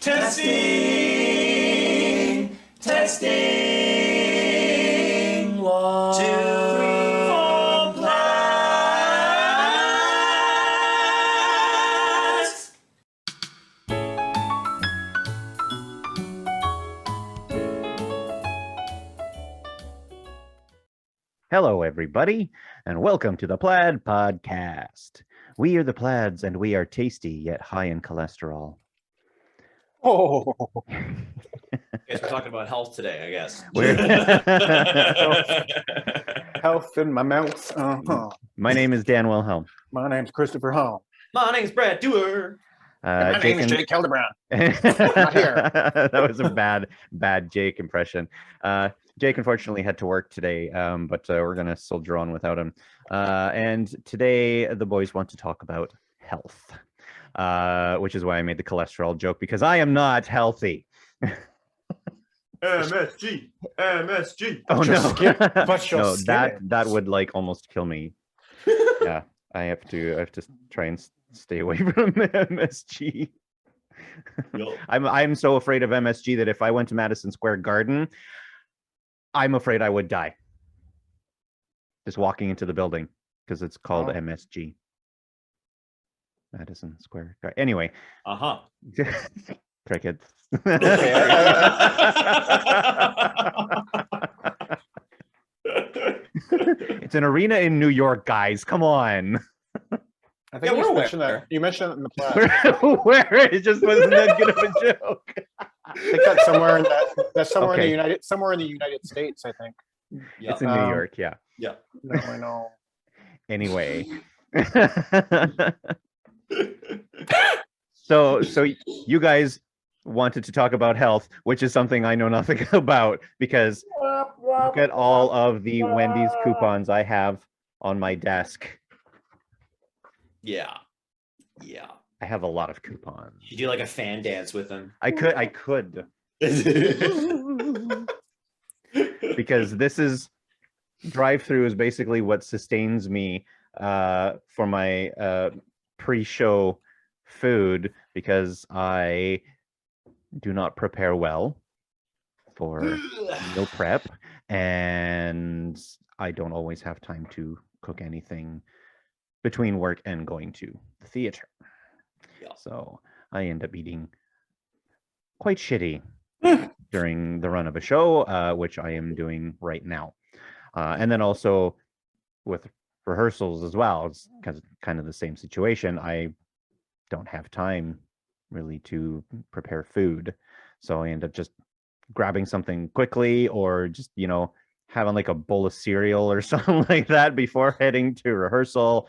Testing, testing. 1, 2, 3, 4, blast. Hello, everybody, and welcome to the Plaid Podcast. We are the Plaids, and we are tasty yet high in cholesterol. Oh, Guess we're talking about health today, I guess. health in my mouth. My name is Dan Wilhelm. My name's Christopher Hall. My name's Brad Dewar. My name is Jake Hildebrand. Not here. That was a bad Jake impression. Jake unfortunately had to work today, but we're going to soldier on without him. And today the boys want to talk about health, which is why I made the cholesterol joke, because I am not healthy. MSG. Oh no! But you'll No, skip that would like almost kill me. Yeah, I have to try and stay away from MSG. I'm so afraid of MSG that if I went to Madison Square Garden, I'm afraid I would die. Just walking into the building, because it's called MSG. Madison Square Garden. Anyway. Crickets. It's an arena in New York, guys. Come on. I think you mentioned that. You mentioned it in the Plaid. Where it just wasn't that good of a joke. I think that's somewhere in Okay. the United States. I think. Yeah. It's in New York, yeah. Yeah. No, I know. Anyway. So you guys wanted to talk about health, which is something I know nothing about, because look at all of the Wendy's coupons I have on my desk. Yeah. I have a lot of coupons. You do like a fan dance with them. I could. Because this is drive-through is basically what sustains me for my pre-show food, because I do not prepare well for meal prep, and I don't always have time to cook anything between work and going to the theater. Yeah. So I end up eating quite shitty during the run of a show, which I am doing right now. And then also with rehearsals as well, it's kind of the same situation. I don't have time really to prepare food. So I end up just grabbing something quickly, or just, having like a bowl of cereal or something like that before heading to rehearsal,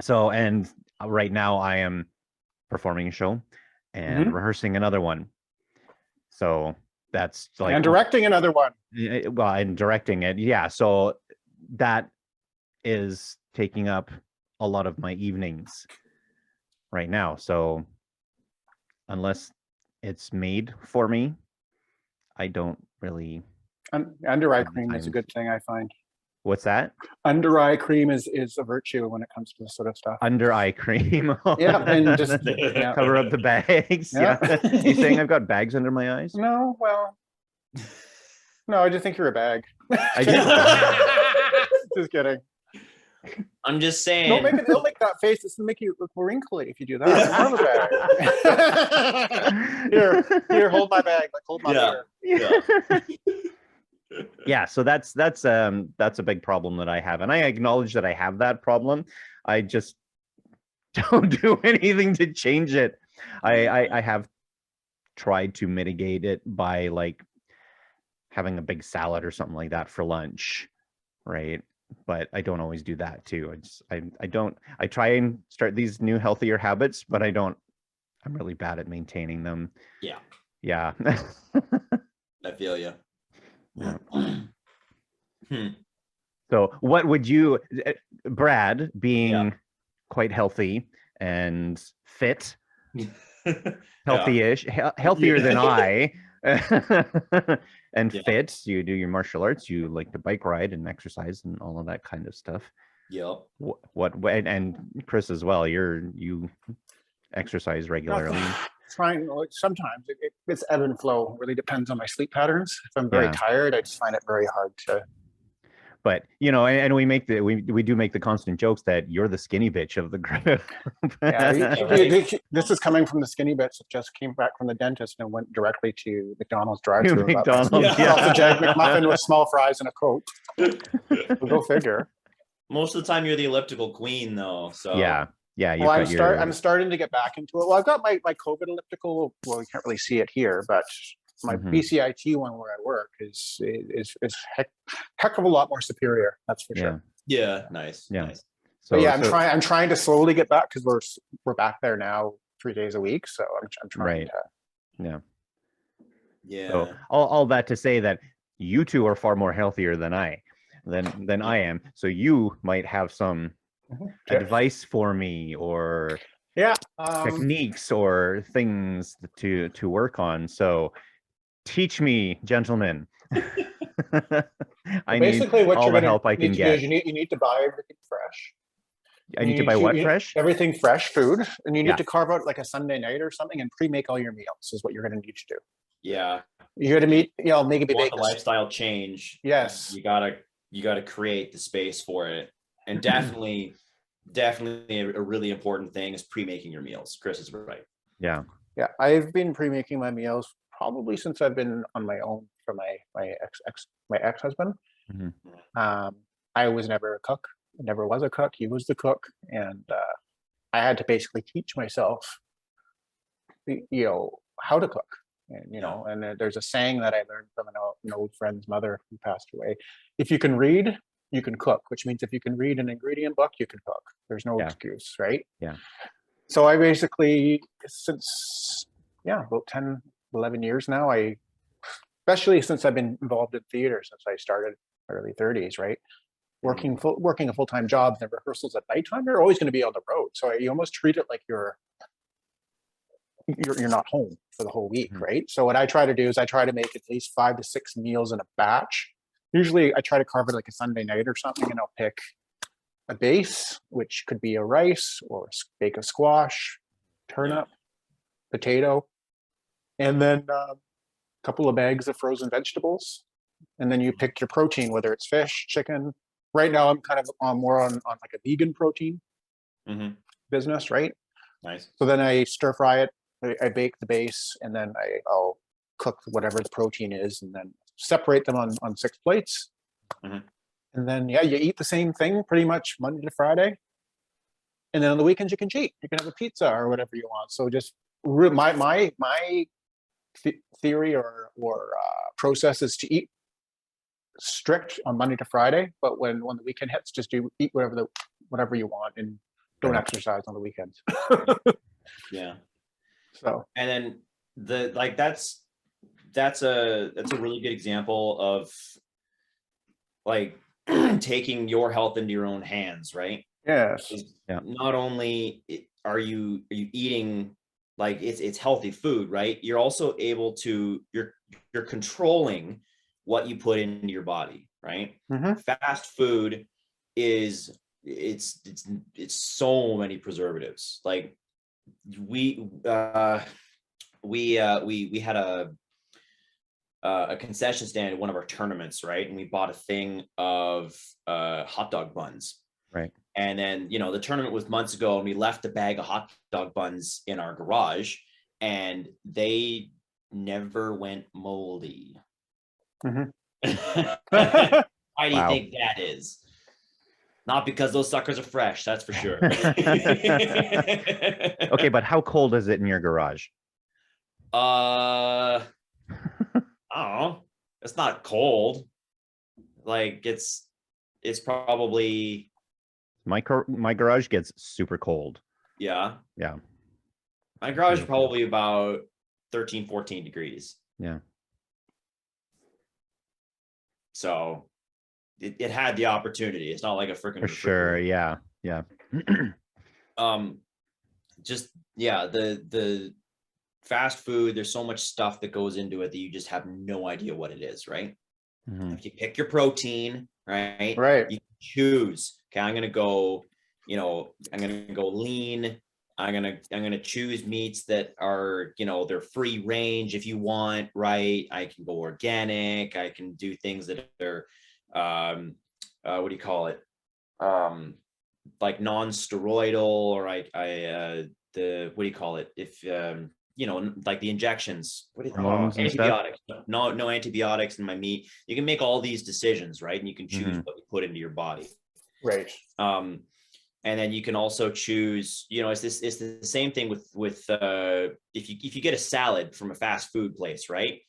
So, and right now I am performing a show and rehearsing another one. So that's like, and directing another one. Well, and directing it, yeah. So that is taking up a lot of my evenings right now. So unless it's made for me, I don't really. Under eye cream is a good thing, I find. What's that? Under eye cream is a virtue when it comes to this sort of stuff. Under eye cream. Yeah, and just cover up the bags. Yeah. You saying I've got bags under my eyes? No, well, no, I just think you're a bag. I do. Just kidding. I'm just saying. Don't make that face. It's gonna make you look wrinkly if you do that. I'm a bag. Here, hold my bag. Like, hold my beer. Yeah. Yeah, so that's a big problem that I have, and I acknowledge that I have that problem. I just don't do anything to change it. I have tried to mitigate it by like having a big salad or something like that for lunch, right? But I don't always do that too. I try and start these new healthier habits, but I'm really bad at maintaining them. Yeah. I feel you. Yeah. So what would you, Brad, being quite healthy and fit, healthy-ish, healthier than I, and fit, you do your martial arts, you like to bike ride and exercise and all of that kind of stuff. Yep. What and Chris as well, you exercise regularly. trying, like, sometimes it's ebb and flow. It really depends on my sleep patterns. If I'm very Yeah. tired, I just find it very hard to. But you know, and we make we do make the constant jokes that you're the skinny bitch of the group. Yeah, this is coming from the skinny bitch that just came back from the dentist and went directly to McDonald's drive-thru. McDonald's, Myself yeah. a Jag McMuffin with small fries and a Coke. We'll go figure. Most of the time, you're the elliptical queen, though. So Yeah. You've Well, got I'm starting to get back into it. Well, I've got my COVID elliptical. Well, you can't really see it here, but my BCIT one where I work is heck of a lot more superior. That's for sure. yeah, nice. Yeah. Nice. So yeah, I'm trying to slowly get back because we're back there now 3 days a week. So I'm trying to. Yeah. So all that to say that you two are far more healthier than I am. So you might have some advice for me, or techniques or things to work on. So teach me, gentlemen. I basically need what all you're the gonna help I need can to get. do is you need to buy everything fresh. I need to buy what fresh? Everything fresh food, and you need to carve out like a Sunday night or something and pre-make all your meals. Is what you're going to need to do. Yeah. You're going to meet, maybe want the lifestyle change. Yes. You gotta create the space for it, and definitely a really important thing is pre-making your meals. Chris is right. Yeah. I've been pre-making my meals probably since I've been on my own for my ex-husband. I was never a cook. I never was a cook. He was the cook, and I had to basically teach myself, how to cook. And and there's a saying that I learned from an old friend's mother who passed away: if you can read, you can cook. Which means if you can read an ingredient book, you can cook. There's no excuse, right? Yeah. So I basically, since about 10, 11 years now, especially since I've been involved in theater since I started early 30s, right? Working a full-time job, the rehearsals at nighttime, you're always going to be on the road. So you almost treat it like you're not home for the whole week, right? So what I try to do is I try to make at least 5 to 6 meals in a batch. Usually I try to carve it like a Sunday night or something, and I'll pick a base, which could be a rice or a bake of squash, turnip, potato, and then a couple of bags of frozen vegetables. And then you pick your protein, whether it's fish, chicken. Right now I'm kind of more on like a vegan protein business, right? Nice. So then I stir fry it, I bake the base, and then I'll cook whatever the protein is, and then separate them on 6 plates. And then you eat the same thing pretty much Monday to Friday. And then on the weekends you can cheat. You can have a pizza or whatever you want. So just my theory or process is to eat strict on Monday to Friday, but when the weekend hits, just eat whatever you want, and don't exercise on the weekends. Yeah. So and then that's a really good example of like taking your health into your own hands, right? Yes. Not only are you eating like it's healthy food, right? You're also able to you're controlling what you put into your body, right? Fast food is it's so many preservatives. Like we had a concession stand at one of our tournaments, right? And we bought a thing of hot dog buns. Right. And then, the tournament was months ago, and we left a bag of hot dog buns in our garage, and they never went moldy. Why do you think that is? Not because those suckers are fresh, that's for sure. Okay, but how cold is it in your garage? I don't know. It's not cold. Like it's probably my garage gets super cold. Yeah. Yeah. My garage is probably about 13, 14 degrees. Yeah. So it had the opportunity. It's not like a freaking for sure. Yeah. The fast food, there's so much stuff that goes into it that you just have no idea what it is, right? If you pick your protein, right, you choose, okay, I'm gonna go lean, I'm gonna choose meats that are, they're free range if you want, right? I can go organic. I can do things that are, what do you call it? Like non-steroidal, or the what do you call it? If like the injections, Hormones and stuff. antibiotics. No antibiotics in my meat. You can make all these decisions, right? And you can choose what you put into your body. Right. And then you can also choose, it's the same thing with if you get a salad from a fast food place, right?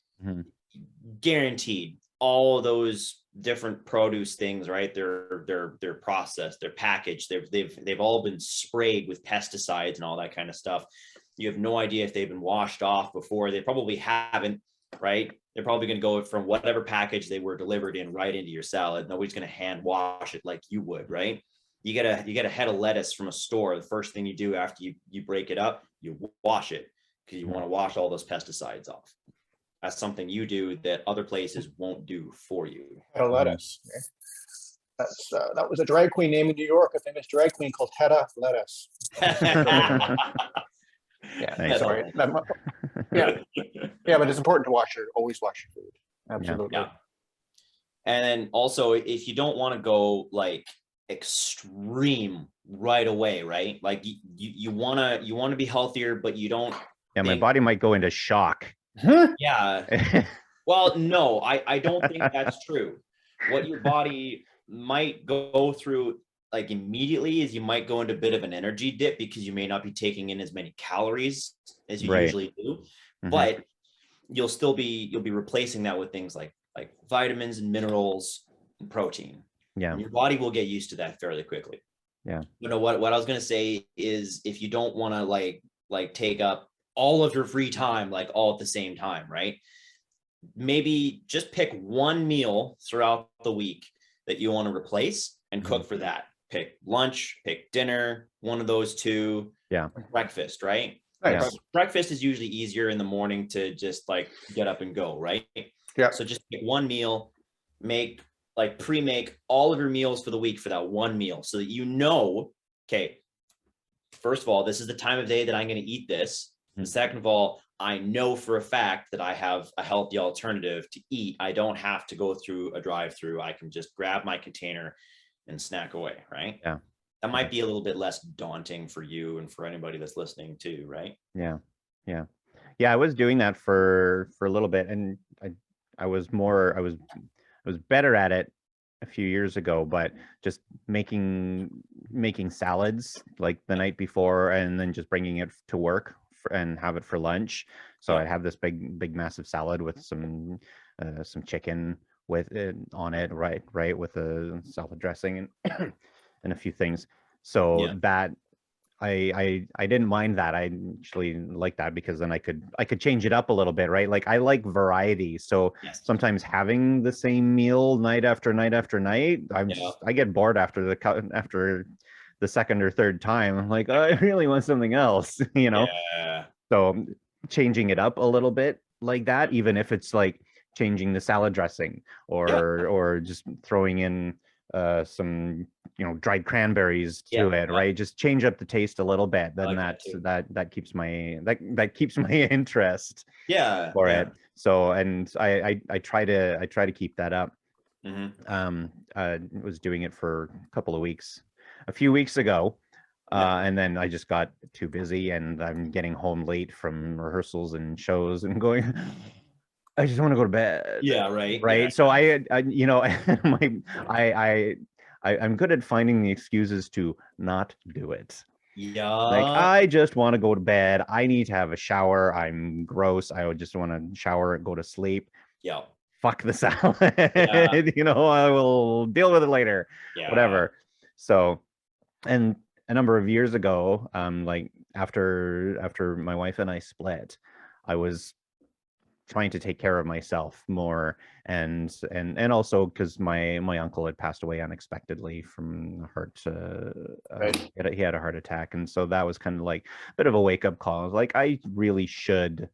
Guaranteed all of those different produce things, right? They're processed, they're packaged, they've all been sprayed with pesticides and all that kind of stuff. You have no idea if they've been washed off before. They probably haven't, right? They're probably going to go from whatever package they were delivered in right into your salad. Nobody's going to hand wash it like you would, right? You get a head of lettuce from a store. The first thing you do after you break it up, you wash it, because you want to wash all those pesticides off. That's something you do that other places won't do for you. Head of lettuce. Okay. That was a drag queen name in New York, a famous drag queen called Hedda Lettuce. Yeah, Nice. sorry. Yeah, but it's important to always wash your food. Absolutely. Yeah. And then also, if you don't want to go like extreme right away, right? Like you want to be healthier, but you don't. Yeah, my body might go into shock. Yeah. Well, no, I don't think that's true. What your body might go through like immediately is you might go into a bit of an energy dip, because you may not be taking in as many calories as you usually do, but you'll be replacing that with things like vitamins and minerals and protein. Yeah. And your body will get used to that fairly quickly. Yeah. What I was going to say is, if you don't want to like take up all of your free time, like all at the same time, right? Maybe just pick one meal throughout the week that you want to replace and cook for that. Pick lunch, pick dinner, one of those two. Yeah. Breakfast, right? Nice. Breakfast is usually easier in the morning to just like get up and go, right? Yeah. So just pick one meal, pre-make all of your meals for the week for that one meal, so that okay, first of all, this is the time of day that I'm going to eat this. And second of all, I know for a fact that I have a healthy alternative to eat. I don't have to go through a drive-through. I can just grab my container and snack away, right? Yeah. That might be a little bit less daunting for you and for anybody that's listening too, right? Yeah. I was doing that for a little bit, and I was better at it a few years ago, but just making salads like the night before, and then just bringing it to work and have it for lunch. So I'd have this big massive salad with some chicken with it on it, right, with a salad dressing and and a few things. So that I didn't mind that. I actually like that, because then I could change it up a little bit, right? Like I like variety. So sometimes having the same meal night after night after night, I get bored after the second or third time. I'm like, oh, I really want something else, Yeah. So changing it up a little bit like that, even if it's like changing the salad dressing or just throwing in some dried cranberries to it, right? Just change up the taste a little bit. Then that keeps my interest for it. So, and I try to keep that up. Was doing it for a couple of weeks, a few weeks ago, and then I just got too busy, and I'm getting home late from rehearsals and shows and going, I just want to go to bed. Yeah, right. Right. Yeah. So I'm good at finding the excuses to not do it. Yeah. Like, I just want to go to bed. I need to have a shower. I'm gross. I would just want to shower and go to sleep. Yeah. Fuck the salad. I will deal with it later. Yeah. Whatever. So, and a number of years ago, like after my wife and I split, I was trying to take care of myself more, and also because my uncle had passed away unexpectedly from heart. He had a heart attack, and so that was kind of like a bit of a wake up call. I was like, I really should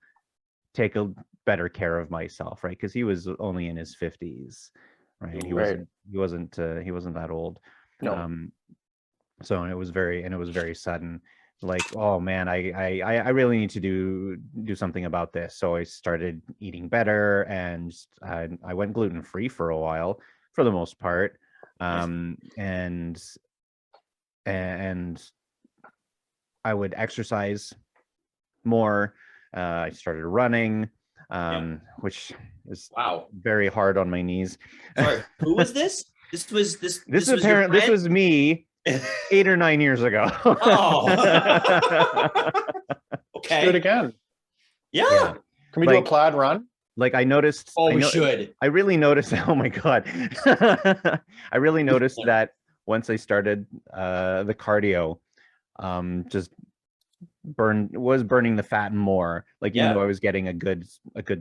take a better care of myself, right? Because he was only in his 50s, right? He wasn't that old. No. So it was very sudden. like, oh man, I really need to do something about this. So I started eating better, and I went gluten-free for a while, for the most part. And I would exercise more. I started running, which is Wow. very hard on my knees. Sorry, who was this? This was This was your this friend? was me 8 or 9 years ago. Oh. Let's do it Okay. again. Yeah. Can we do a Like- plaid run? Like I noticed. Oh, I we know- should. I really noticed. Oh my god! I really noticed that once I started the cardio, just burning the fat more. Like even Yeah. though I was getting a good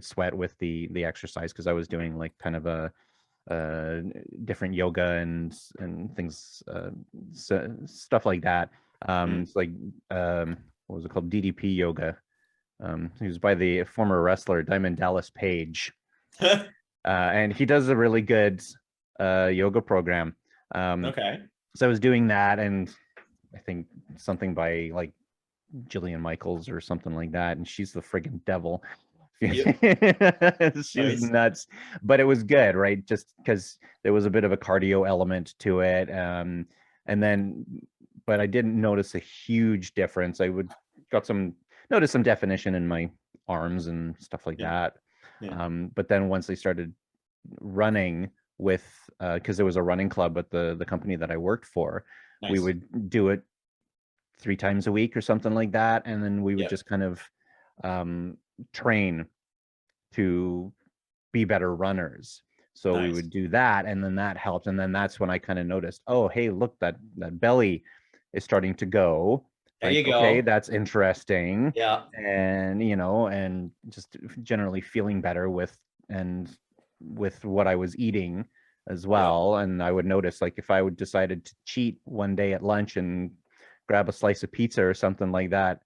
sweat with the exercise, because I was doing like kind of a different yoga and things, stuff like that. It's like what was it called? DDP yoga. He was by the former wrestler Diamond Dallas Page, and he does a really good yoga program. Okay. So I was doing that, and I think something by like Jillian Michaels or something like that, and she's the friggin' devil. She's Nice. nuts, but it was good, right? Just because there was a bit of a cardio element to it, and then, but I didn't notice a huge difference. I would notice some definition in my arms and stuff like Yeah. that. But then once I started running with, because there was a running club at the company that I worked for, we Nice. would do it 3 times a week or something like that, and then we would Yeah. just kind of train to be better runners. So we Nice. would do that, and then that helped, and then that's when I kind of noticed, oh hey, look, that belly is starting to go. There Like, you go. okay, that's interesting. Yeah. And and just generally feeling better with what I was eating as well. And I would notice, like, if I would decided to cheat one day at lunch and grab a slice of pizza or something like that,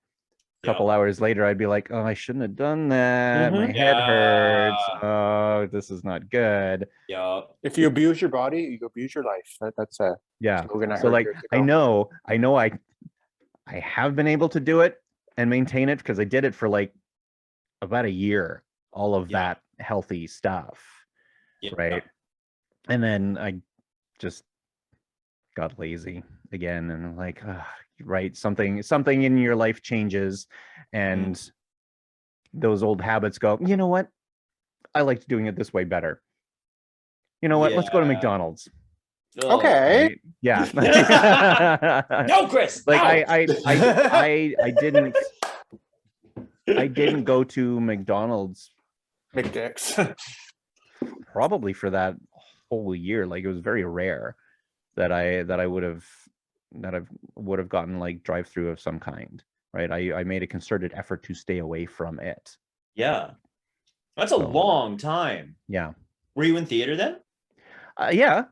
a couple hours later I'd be like, oh, I shouldn't have done that. My head hurts. Oh, this is not good. Yeah. If you abuse your body, you abuse your life. That's a Yeah. slogan I So heard like, years I ago. know I have been able to do it and maintain it, because I did it for like about a year, all of Yeah. that healthy stuff. Yeah. Right. And then I just got lazy again, and I'm like, right, something in your life changes, and those old habits go, you know what? I liked doing it this way better. You know what? Let's go to Yeah. McDonald's. Okay. Right? Yeah. No, Chris. Like no. I didn't go to McDonald's McDicks. probably for that whole year. Like, it was very rare that I would have gotten like drive-through of some kind, right? I made a concerted effort to stay away from it. Yeah. That's a So, long time. yeah. Were you in theater then? Yeah.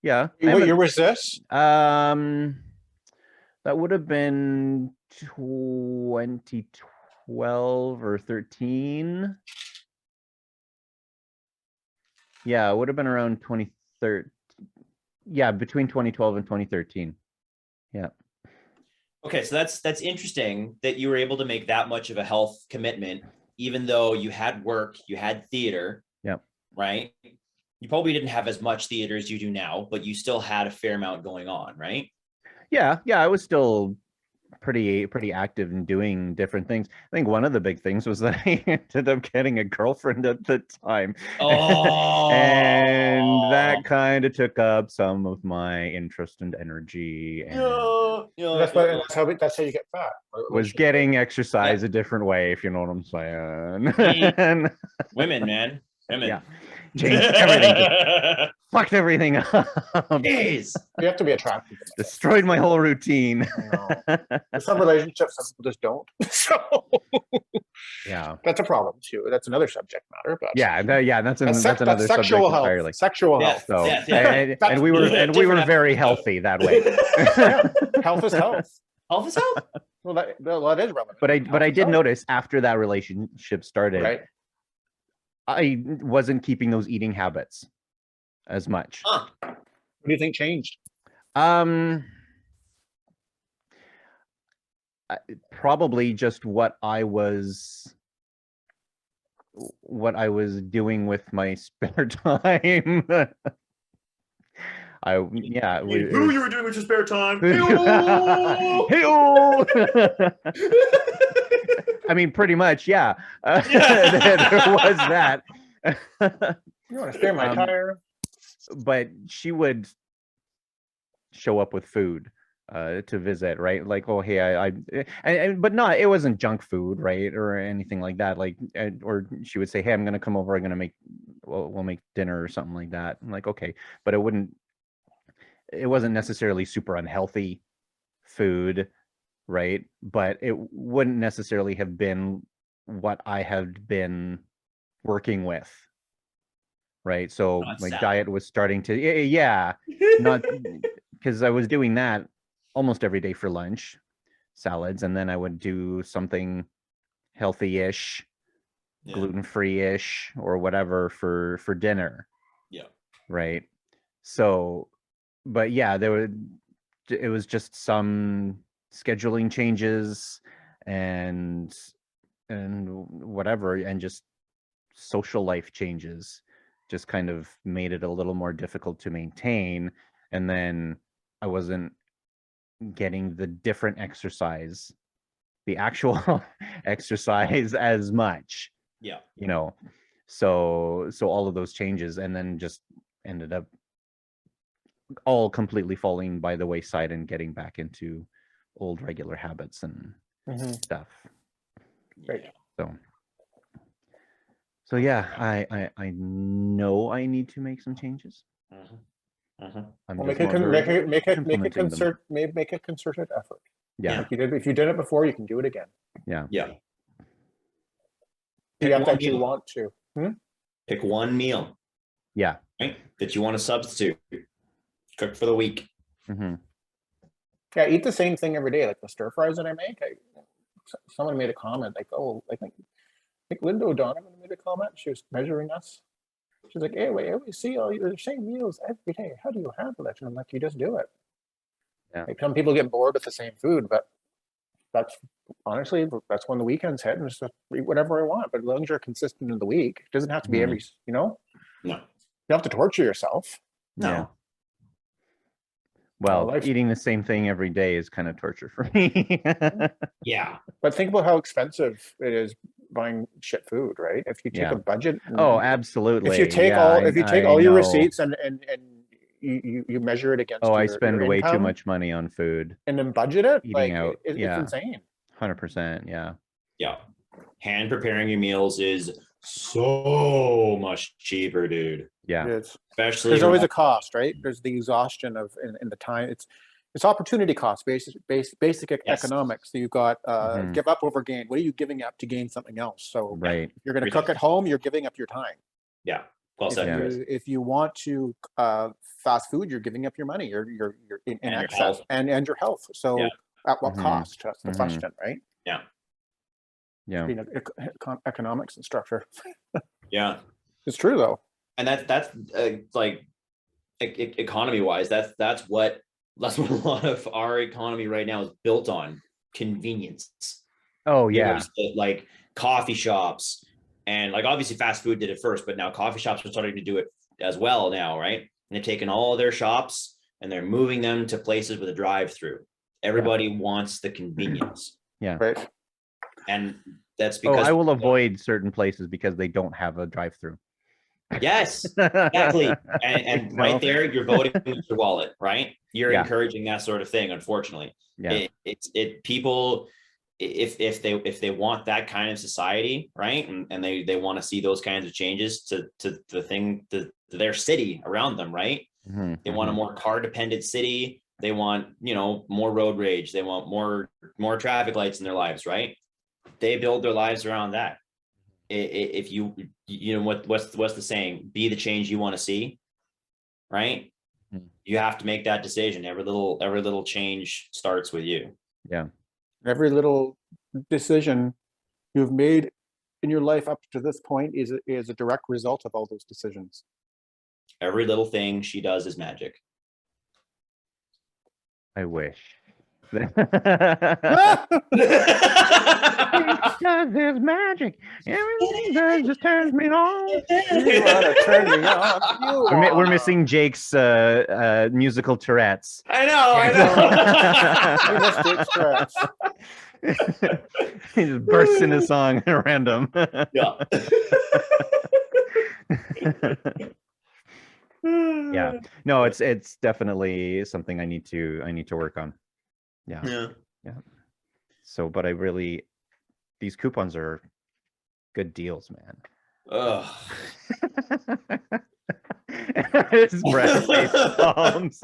What year was this? That would have been 2012 or 13. Yeah, it would have been around 2013. Yeah, between 2012 and 2013. Yeah. Okay, so that's interesting that you were able to make that much of a health commitment, even though you had work, you had theater. Yep. Right? You probably didn't have as much theater as you do now, but you still had a fair amount going on, right? Yeah, I was still pretty active in doing different things. I think one of the big things was that I ended up getting a girlfriend at the time. Oh. And that kind of took up some of my interest and energy, and That's how you get fat. was getting exercise a different way, if you know what I'm saying. Women, man. Women. Yeah. Changed everything. Fucked everything up. Jeez. You have to be attractive. Destroyed my whole routine. Some relationships, some people just don't. So Yeah. that's a problem too. That's another subject matter. But That's another that's subject sexual health. entirely. Sexual health. So Yeah. and we were very healthy that way. Yeah. Health is health. Health is health. Well, that is relevant. But I Health is did health. notice after that relationship started, Right. I wasn't keeping those eating habits as much. Huh. What do you think changed? I probably just what I was doing with my spare time. It Who was, you were doing with your spare time? Hey-oh! I mean, pretty much, yeah. There was that. You want to spare my tire? But she would show up with food to visit, right? Like, oh, hey, but not, it wasn't junk food, right, or anything like that. Like, or she would say, hey, I'm gonna come over. I'm gonna make, we'll make dinner or something like that. I'm like, okay, but it wasn't necessarily super unhealthy food, right? But it wouldn't necessarily have been what I had been working with, right? So Not my salad. diet was starting to, yeah, not because I was doing that almost every day for lunch, salads, and then I would do something healthy-ish, Yeah. gluten-free-ish, or whatever for dinner. Yeah. Right. So, but yeah, it was just some scheduling changes and whatever, and just social life changes just kind of made it a little more difficult to maintain. And then I wasn't getting the different exercise, the actual exercise as much, Yeah. you know. So all of those changes, and then just ended up all completely falling by the wayside and getting back into old regular habits and stuff. Right. So yeah, I know I need to make some changes. I'm Well, just make a implementing them. make a concerted effort. Yeah. Like you did, if you did it before, you can do it again. Yeah. Yeah. You have to actually want to. Pick one meal. Yeah. Right? That you want to substitute. Cook for the week. Yeah, eat the same thing every day, like the stir fries that I make. Someone made a comment like, "Oh, I think Linda O'Donovan made a comment. She was measuring us. She's like, hey, wait, I always see all your same meals every day. How do you handle it?" And I'm like, you just do it. Yeah. Like, some people get bored with the same food, but that's honestly, that's when the weekends hit, and just eat whatever I want. But as long as you're consistent in the week, it doesn't have to be every, No. You have to torture yourself. No. Yeah. Well, eating the same thing every day is kind of torture for me. Yeah. But think about how expensive it is buying shit food, right? If you take a budget. Oh, absolutely. If you take all your receipts and you measure it against I your spend your way too income much money on food. and then budget it, Eating like out. it's insane. 100%. Yeah. Yeah. Hand preparing your meals is so much cheaper, dude. Yeah. Especially There's always a cost, right? There's the exhaustion of in the time. It's opportunity cost, basic economics. So you've got give up over gain. What are you giving up to gain something else? So right. If you're going to cook at home, you're giving up your time. Yeah. Well said, Chris. If you want to fast food, you're giving up your money. You're in excess and your health. So at what cost? That's the question, right? Yeah. Yeah. Economics and structure. Yeah. It's true though. And that's like economy wise, that's what a lot of our economy right now is built on: convenience. Oh yeah. Like coffee shops, and like obviously fast food did it first, but now coffee shops are starting to do it as well now, right? And they're taking all their shops and they're moving them to places with a drive-through. Everybody wants the convenience. Yeah. Right. And that's because I will avoid certain places because they don't have a drive-through. Yes, exactly. And right there, you're voting with your wallet, right? You're encouraging that sort of thing. Unfortunately, people, if they want that kind of society, right, and they want to see those kinds of changes to their city around them, right? They want a more car dependent city. They want, more road rage. They want more traffic lights in their lives, right? They build their lives around that. If what's the saying? Be the change you want to see, right? You have to make that decision. Every little change starts with you. Yeah. Every little decision you've made in your life up to this point is a direct result of all those decisions. Every little thing she does is magic. I wish. Does this magic? Everything does just turns me on. You wanna turn me on? You We're wanna. missing Jake's musical Tourette's. I know. We missed Jake's Tourette's. He just bursts into song at random. Yeah. Yeah. No, it's definitely something I need to work on. Yeah. Yeah. So, but these coupons are good deals, man. Ugh. His breath face palms.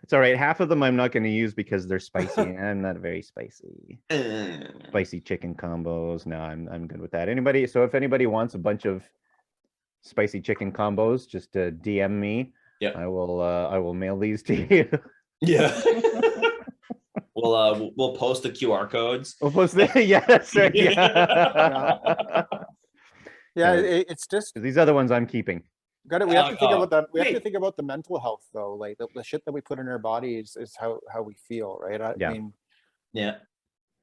It's all right. Half of them I'm not going to use because they're spicy. I'm not very spicy. Spicy chicken combos. No, I'm good with that. Anybody? So if anybody wants a bunch of spicy chicken combos, just DM me. Yep. I will mail these to you. Yeah. We'll post the QR codes. We'll post the yeah, that's right. Yeah. Yeah, it's just These other ones I'm keeping. we have to think about that. We have to think about the mental health though. Like the shit that we put in our bodies is how we feel, right? I mean, yeah.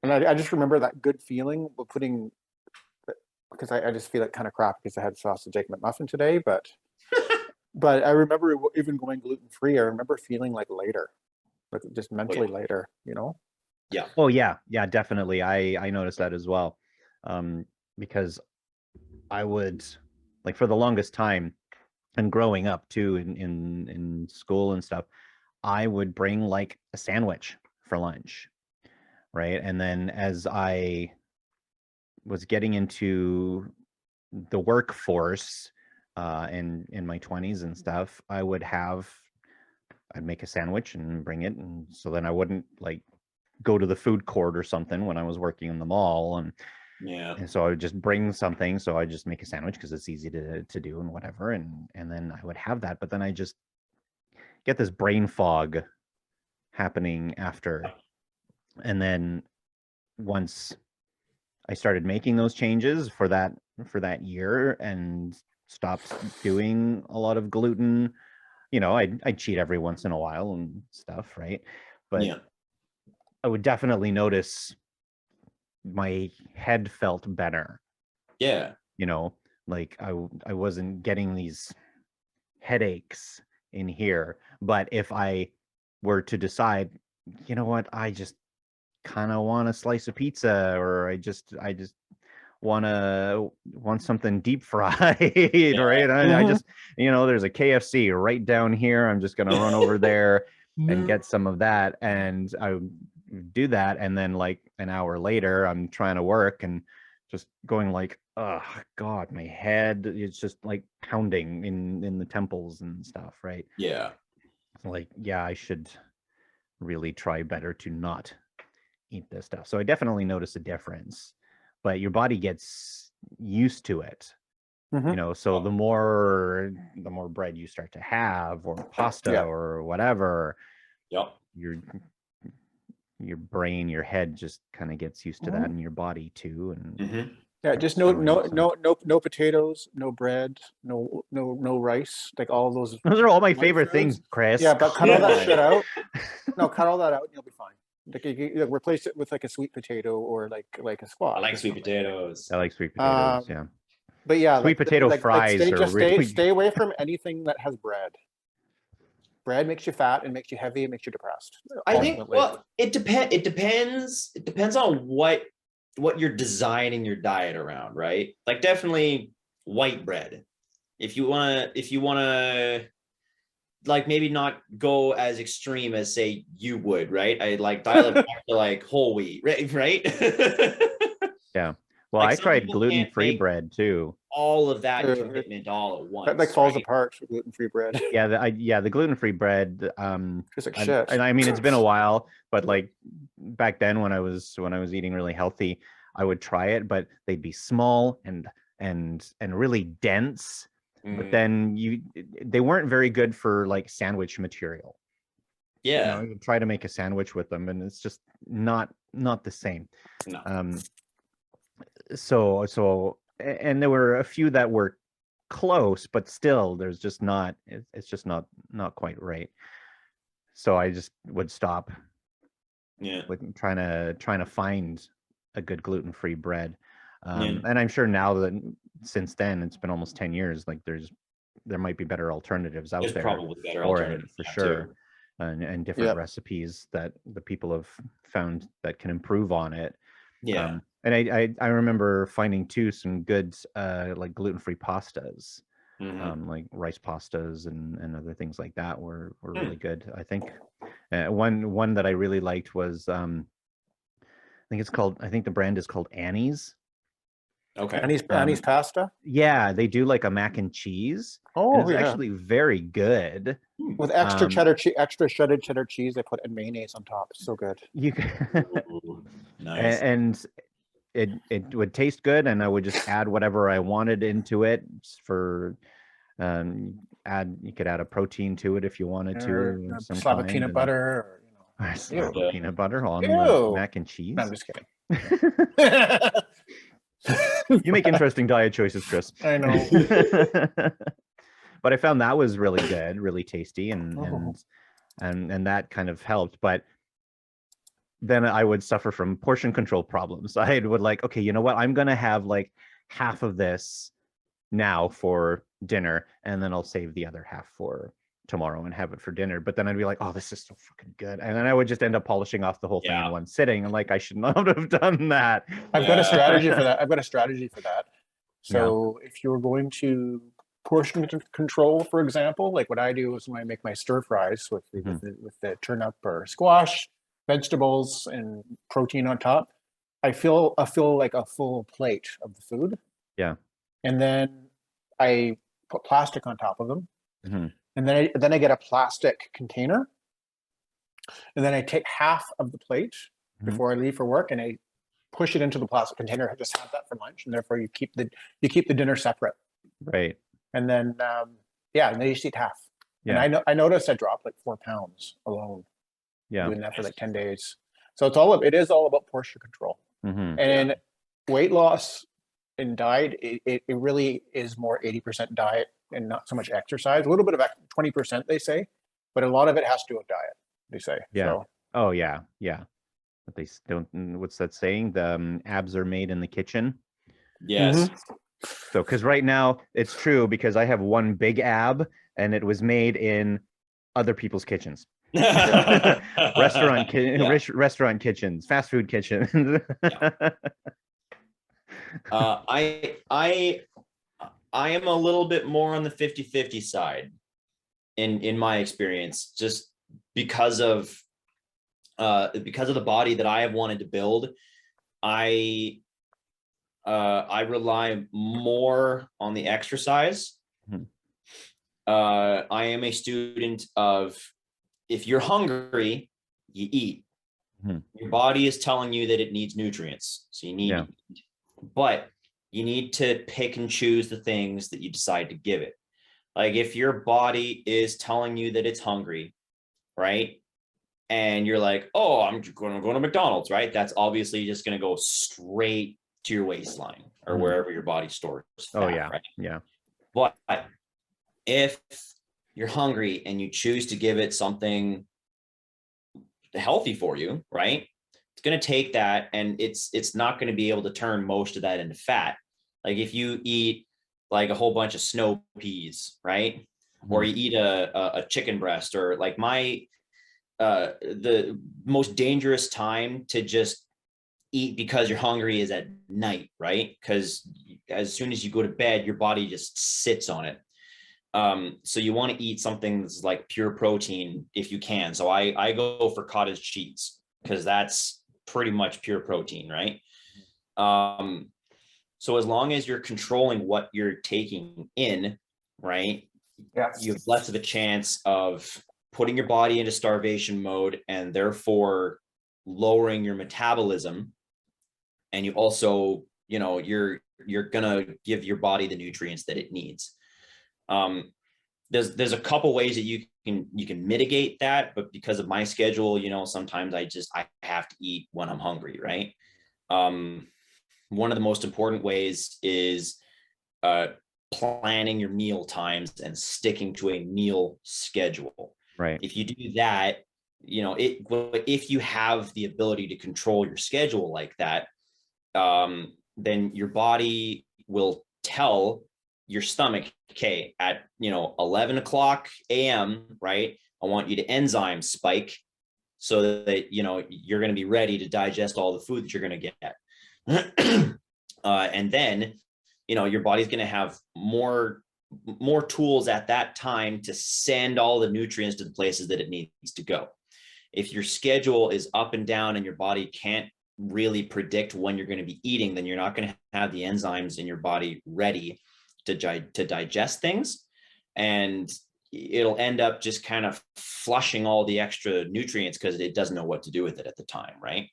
And I just remember that good feeling of putting, because I just feel it kind of crap because I had sausage egg McMuffin today, but I remember even going gluten free. I remember feeling like lighter, like just mentally lighter, you know? Yeah. Oh yeah, definitely. I noticed that as well, because I would, like, for the longest time, and growing up too in school and stuff, I would bring like a sandwich for lunch, right? And then as I was getting into the workforce in my 20s and stuff, I'd make a sandwich and bring it, and so then I wouldn't like go to the food court or something when I was working in the mall, and so I would just bring something. So I just make a sandwich because it's easy to do and whatever, and then I would have that. But then I just get this brain fog happening after, and then once I started making those changes for that year and stopped doing a lot of gluten, you know, I'd cheat every once in a while and stuff, right? But I would definitely notice my head felt better. Yeah. You know, like I wasn't getting these headaches in here. But if I were to decide, you know what, I just kind of want a slice of pizza, or I just want something deep fried, right? I just, you know, there's a KFC right down here. I'm just gonna run over there and get some of that, and I do that, and then like an hour later I'm trying to work and just going like, oh god, my head is just like pounding in the temples and stuff, right? Yeah. Like, yeah, I should really try better to not eat this stuff. So I definitely notice a difference, but your body gets used to it. You know, so the more bread you start to have, or pasta or whatever, your brain, your head just kind of gets used to that, and your body too. And yeah, just no potatoes, no bread, no rice, like all those are all my favorite things, Chris. Yeah, but cut all that shit out. No, cut all that out and you'll be fine. Like you replace it with like a sweet potato or like a squash. I like sweet potatoes. I like sweet potatoes, yeah. But yeah, sweet potato fries stay away from anything that has bread. Bread makes you fat and makes you heavy and makes you depressed. I think, well, it depends on what you're designing your diet around, right? Like definitely white bread. If you want to like maybe not go as extreme as say you would, right? I like dial it back to like whole wheat, right? Yeah. Well, like I tried gluten-free bread too. All of that commitment all at once. That like falls apart for gluten-free bread. Yeah, the gluten-free bread. Just like shit. And I mean, it's been a while, but like back then when I was eating really healthy, I would try it, but they'd be small and really dense. But then they weren't very good for like sandwich material. Yeah. You try to make a sandwich with them, and it's just not the same. No. So and there were a few that were close, but still it's just not quite right. So I just would stop Yeah. with trying to find a good gluten-free bread. Yeah. And I'm sure now that since then it's been almost 10 years, like there might be better alternatives out There's there probably better for it alternatives for now sure. too. And different Yep. recipes that the people have found that can improve on it. Yeah. And I remember finding too some good like gluten-free pastas, like rice pastas and other things like that were really good. I think one that I really liked was I think the brand is called Annie's. Okay. Annie's pasta. Yeah, they do like a mac and cheese, and Oh it's yeah, actually very good. with extra Um, extra shredded cheddar cheese. They put in mayonnaise on top. So good. you Ooh, nice. and it would taste good, and I would just add whatever I wanted into it for you could add a protein to it if you wanted Or to of some slab of kind, peanut and butter. Or, a ew. slab of peanut butter on the Ew. mac and No, cheese. I'm just kidding. You make interesting diet choices, Chris. I know. But I found that was really good, really tasty, and Oh. and that kind of helped. But then I would suffer from portion control problems. I would like, okay, you know what? I'm gonna have like half of this now for dinner, and then I'll save the other half for tomorrow and have it for dinner. But then I'd be like, oh, this is so fucking good, and then I would just end up polishing off the whole thing in Yeah. one sitting. And like, I should not have done that. I've got a Yeah. strategy for that. I've got a strategy for that. Yeah. So if you're going to portion control, for example, like what I do is when I make my stir fries with with the turnip or squash, vegetables, and protein on top, I feel like a full plate of the food, Yeah. and then I put plastic on top of them, Mhm. and then I get a plastic container, and then I take half of the plate Mhm. before I leave for work, and I push it into the plastic container. I just have that for lunch, and therefore you keep the dinner separate. Right. And then yeah, and then you just eat half. Yeah. And I noticed I dropped like 4 pounds alone Yeah. doing that for like 10 days. So it is all about portion control. Mhm. And weight loss and diet, it really is more 80% diet and not so much exercise. A little bit of 20%, they say, but a lot of it has to do with diet, they say. Yeah. So Oh yeah. Yeah. But they don't. What's that saying? The abs are made in the kitchen. Yes. So, because right now it's true because I have one big ab and it was made in other people's kitchens. Restaurant kitchens, fast food kitchens. I am a little bit more on the 50-50 side in my experience, just because of the body that I have wanted to build. I rely more on the exercise. Mhm. I am a student of, if you're hungry, you eat. Mhm. Your body is telling you that it needs nutrients, so you need to eat. But you need to pick and choose the things that you decide to give it. Like if your body is telling you that it's hungry, right? And you're like, oh, I'm going to go to McDonald's, right? That's obviously just going to go straight to your waistline or Mhm. wherever your body stores fat, Oh yeah. right? Yeah. But if you're hungry and you choose to give it something healthy for you, right? It's going to take that, and it's not going to be able to turn most of that into fat. Like if you eat like a whole bunch of snow peas, right? Or you eat a chicken breast, or like the most dangerous time to just eat because you're hungry is at night, right? Because as soon as you go to bed, your body just sits on it. So you want to eat something that's like pure protein if you can. So I go for cottage cheese because that's pretty much pure protein, right? So as long as you're controlling what you're taking in, right, you have less of a chance of putting your body into starvation mode and therefore lowering your metabolism. And you also, you're gonna give your body the nutrients that it needs. There's a couple ways that you can mitigate that, but because of my schedule, sometimes I have to eat when I'm hungry, right? One of the most important ways is planning your meal times and sticking to a meal schedule. Right. If you do that, if you have the ability to control your schedule like that, then your body will tell your stomach, okay, at 11 o'clock a.m., right, I want you to enzyme spike so that you're going to be ready to digest all the food that you're going to get. And then your body's going to have more tools at that time to send all the nutrients to the places that it needs to go. If your schedule is up and down and your body can't really predict when you're going to be eating, then you're not going to have the enzymes in your body ready to digest things. And it'll end up just kind of flushing all the extra nutrients because it doesn't know what to do with it at the time, right?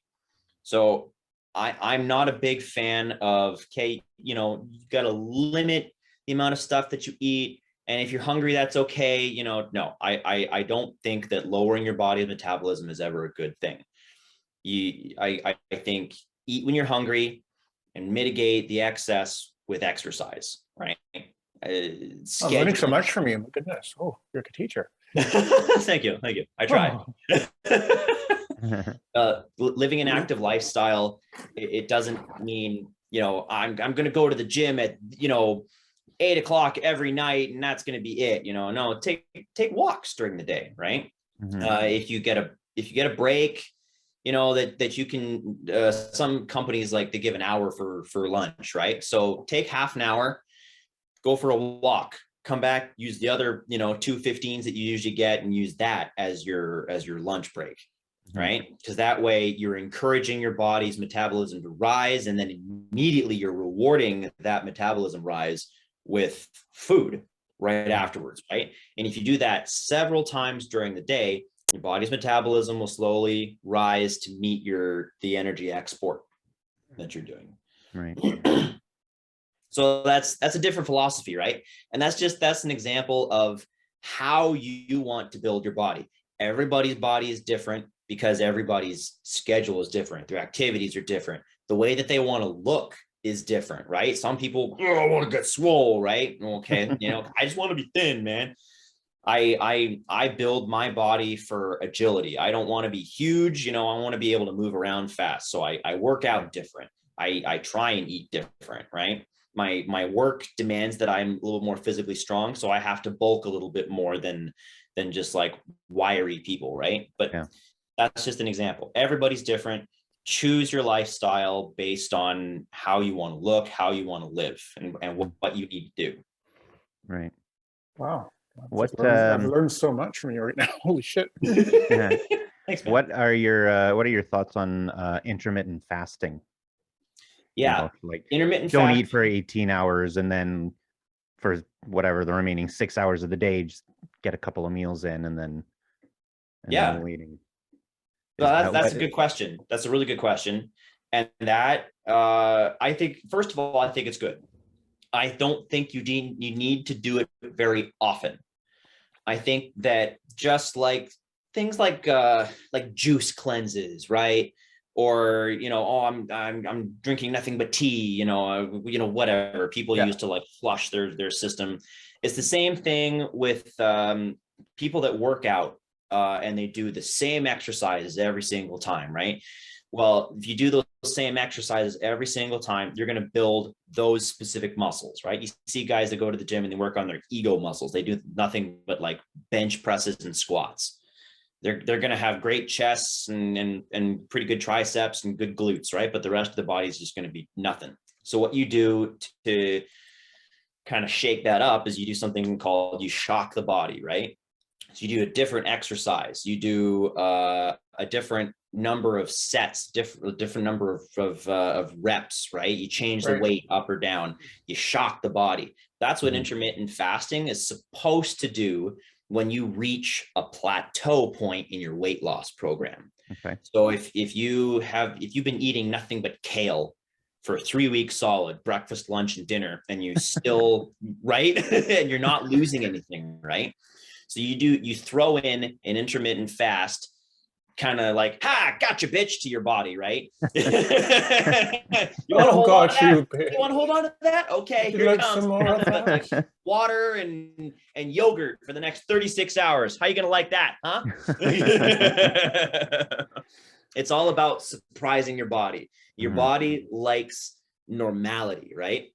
So I'm not a big fan of, okay, you got to limit the amount of stuff that you eat. And if you're hungry, that's okay. No, I don't think that lowering your body's metabolism is ever a good thing. I think eat when you're hungry and mitigate the excess with exercise, right? I'm learning so much from you. My goodness. Oh, you're a teacher. Thank you. I try. Living an active lifestyle, it doesn't mean, I'm going to go to the gym at, 8 o'clock every night and that's going to be it. No, take walks during the day, right? Mhm. If you get a break, that you can, some companies, like, they give an hour for lunch, right? So take half an hour, go for a walk, come back, use the other, 2:15s that you usually get, and use that as your lunch break, right? Because that way you're encouraging your body's metabolism to rise, and then immediately you're rewarding that metabolism rise with food right afterwards, right? And if you do that several times during the day, your body's metabolism will slowly rise to meet the energy export that you're doing. Right. So that's a different philosophy, right? And that's an example of how you want to build your body. Everybody's body is different because everybody's schedule is different. Their activities are different. The way that they want to look is different, right? Some people, I want to get swole, right? Okay, I just want to be thin, man. I build my body for agility. I don't want to be huge, I want to be able to move around fast. So I work out different. I try and eat different, right? My work demands that I'm a little more physically strong, so I have to bulk a little bit more than just like wiry people, right? But that's just an example. Everybody's different. Choose your lifestyle based on how you want to look, how you want to live, and what you need to do. Right. Wow. What I've learned so much from you right now. Holy shit. Yeah. Thanks, man. What are your thoughts on intermittent fasting? Yeah, like intermittent don't fasting. eat for 18 hours and then for whatever the remaining 6 hours of the day, just get a couple of meals in and then no eating. Well, that's a good question. That's a really good question. And that, I think, first of all, I think it's good. I don't think you need to do it very often. I think that just like things like juice cleanses, right? Or I'm drinking nothing but tea, whatever people use to like flush their system. It's the same thing with people that work out and they do the same exercises every single time, right? Well, if you do those same exercises every single time, you're going to build those specific muscles, right? You see guys that go to the gym and they work on their ego muscles. They do nothing but like bench presses and squats. They're going to have great chests and pretty good triceps and good glutes, right? But the rest of the body is just going to be nothing. So what you do to kind of shake that up is you do something called, you shock the body, right? So you do a different exercise. You do a different number of sets, different number of reps, right? You change the weight up or down. You shock the body. That's what intermittent fasting is supposed to do when you reach a plateau point in your weight loss program. Okay. So if you've been eating nothing but kale for 3 weeks solid, breakfast, lunch, and dinner, and you still right, and you're not losing anything, right? So you throw in an intermittent fast kind of like, ha, gotcha, bitch, to your body, right? You want to Oh hold on gosh, to you that? You want to hold on to that? Okay, Would you here it like comes. some more of Nothing but, like, that? water and yogurt for the next 36 hours. How you gonna like that, huh? It's all about surprising your body. Your body likes normality, right?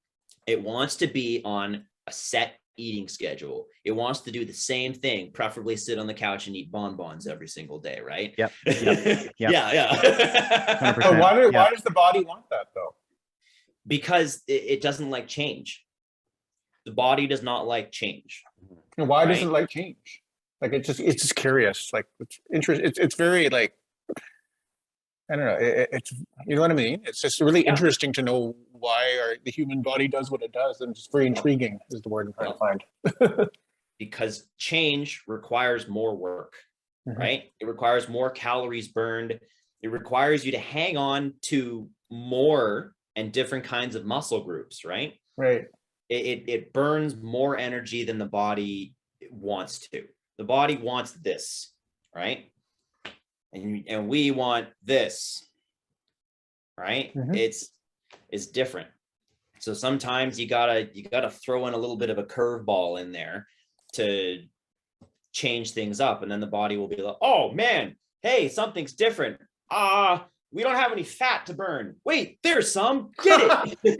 It wants to be on a set eating schedule. It wants to do the same thing, preferably sit on the couch and eat bonbons every single day, right? Yep. Yeah. But why Yeah. does the body want that though? Because it doesn't like change. The body does not like change. And why Right. doesn't it like change? Like it's just curious. Like it's interesting. It's very like, I don't know. It's, you know what I mean? It's just really Yeah. interesting to know why the human body does what it does, and it's very intriguing is the word I'm trying to find. Because change requires more work, right? It requires more calories burned. It requires you to hang on to more and different kinds of muscle groups, right? Right. It burns more energy than the body wants to. The body wants this, right? And we want this, right? It's different. So sometimes you gotta throw in a little bit of a curveball in there to change things up, and then the body will be like, oh man, hey, something's different. We don't have any fat to burn. Wait, there's some. Get it.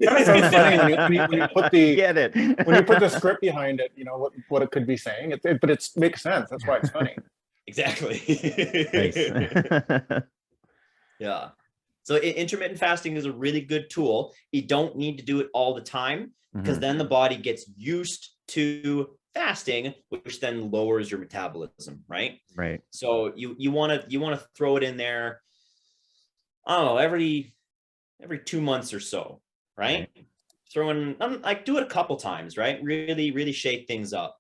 Kind of sounds funny when you put the Get it. when you put the script behind it. You know what it could be saying. But it makes sense. That's why it's funny. Exactly. Nice. Yeah. So intermittent fasting is a really good tool. You don't need to do it all the time, because then the body gets used to fasting, which then lowers your metabolism, right? Right. So you want to throw it in there, I don't know, every 2 months or so, right? Throw in, like, do it a couple times, right? Really, really shake things up.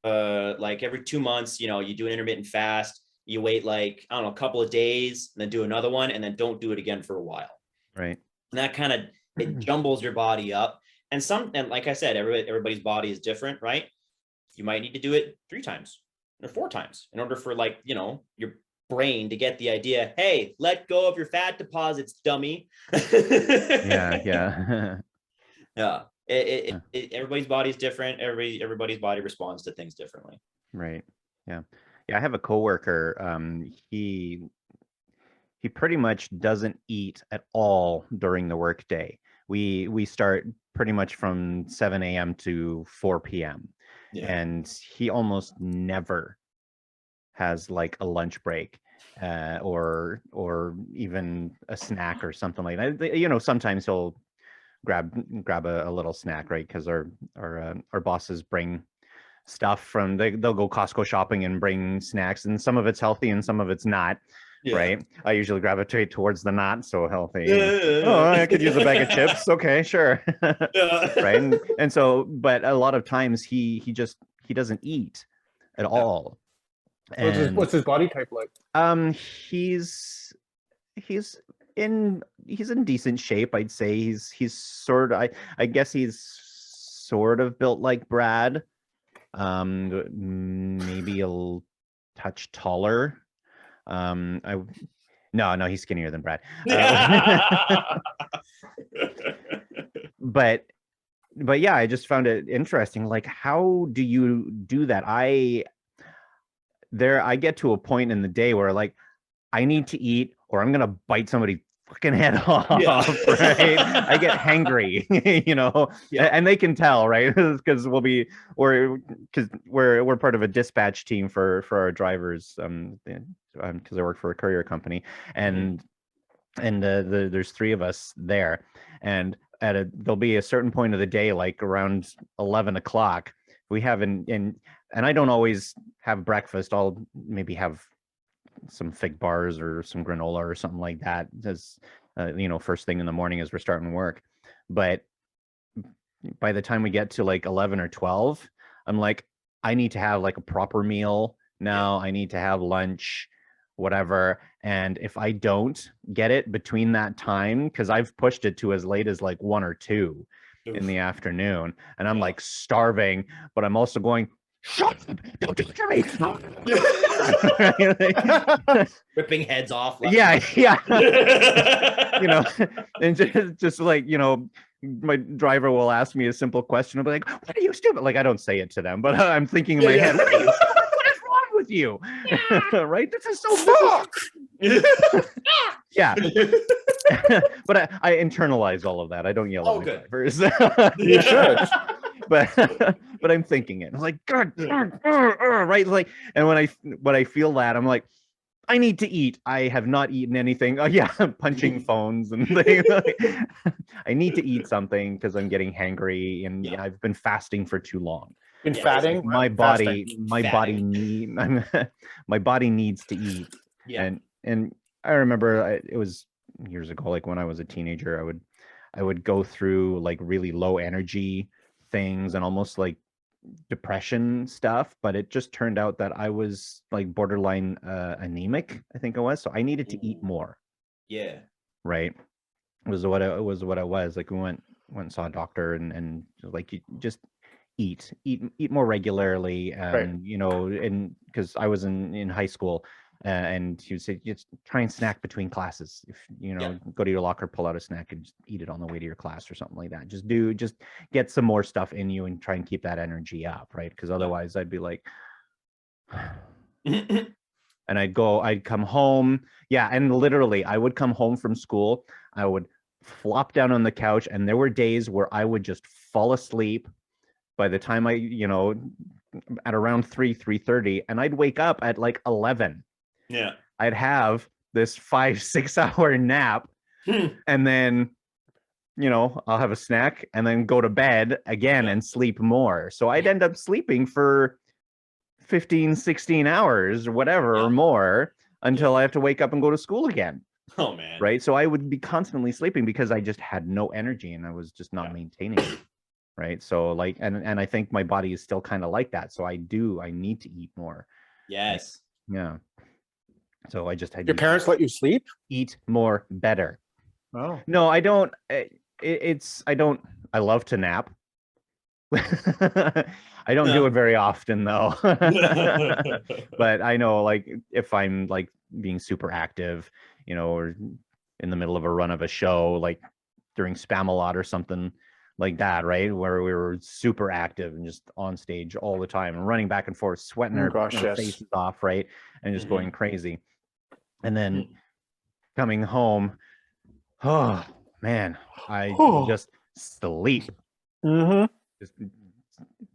Like every 2 months, you do an intermittent fast. You wait, like, I don't know, a couple of days, and then do another one, and then don't do it again for a while. Right. And that kind of, it jumbles your body up. And like I said, everybody's body is different, right? You might need to do it 3 times or 4 times in order for, like, your brain to get the idea, hey, let go of your fat deposits, dummy. Yeah. Yeah. Everybody's body is different. Everybody's body responds to things differently. Right. Yeah. I have a coworker. He pretty much doesn't eat at all during the workday. We start pretty much from 7 a.m. to 4 p.m. Yeah. And he almost never has like a lunch break, or even a snack or something like that. Sometimes he'll grab a little snack, right? Because our bosses bring stuff from they'll go Costco shopping and bring snacks, and some of it's healthy and some of it's not. Yeah. Right. I usually gravitate towards the not so healthy. Oh, I could use a bag of chips. Okay, sure. Right. And so, but a lot of times he doesn't eat at all. And What's his body type like? He's in decent shape. I'd say he's sort of, I guess he's sort of built like Brad. Maybe a touch taller. No, he's skinnier than Brad. But yeah, I just found it interesting. Like, how do you do that? I get to a point in the day where, like, I need to eat or I'm gonna bite somebody's fucking head off. Right? I get hangry, and they can tell, right? Because we're part of a dispatch team for our drivers, because I work for a courier company, and there's 3 of us there, and there'll be a certain point of the day, like around 11 o'clock, we have and I don't always have breakfast. I'll maybe have some fig bars or some granola or something like that, as first thing in the morning as we're starting work. But by the time we get to like 11 or 12, I'm like, I need to have like a proper meal now. I need to have lunch, whatever. And if I don't get it between that time, because I've pushed it to as late as like 1 or 2 in the afternoon, and I'm like starving, but I'm also going, shut up, don't torture me. Ripping heads off. Left Yeah, yeah. you And just like, my driver will ask me a simple question. I'll be like, what are you stupid? Like, I don't say it to them, but I'm thinking in my head, what are you stupid? What is wrong with you? Right? This is so Fuck! yeah. But I internalize all of that. I don't yell at my good. drivers. You should. but I'm thinking it. I'm like, God, right? Like, and when I feel that, I'm like, I need to eat. I have not eaten anything. Oh yeah, punching phones and things. I need to eat something because I'm getting hangry, and I've been fasting for too long. Been Yeah, fatting? My body, my body my body needs to eat. Yeah. And I remember it was years ago, like when I was a teenager, I would go through like really low energy things and almost like depression stuff, but it just turned out that I was like borderline anemic, I think I was. So I needed to eat more. Yeah. Right. It was what I was. Like we went and saw a doctor and like you just eat more regularly, and and because I was in high school, and he would say just try and snack between classes. If go to your locker, pull out a snack and just eat it on the way to your class or something like that. Just get some more stuff in you and try and keep that energy up, right? Because otherwise I'd be like and I'd come home. Yeah, and literally I would come home from school, I would flop down on the couch, and there were days where I would just fall asleep by the time I, at around 3:30, and I'd wake up at like 11. Yeah. I'd have this 5-6 hour nap, and then, I'll have a snack and then go to bed again and sleep more. So I'd end up sleeping for 15-16 hours or whatever or more until I have to wake up and go to school again. Oh man. Right. So I would be constantly sleeping because I just had no energy and I was just not maintaining it. Right. So like, and I think my body is still kind of like that. So I need to eat more. Yes. Like, yeah. So I just had Your parents let you sleep? Eat more better. Oh. No, I don't. I love to nap. I don't do it very often though. But I know, like, if I'm like being super active, or in the middle of a run of a show, like during Spamalot or something like that, right? Where we were super active and just on stage all the time and running back and forth, sweating our faces off, right? And just going crazy. And then coming home, oh man, I just sleep. Just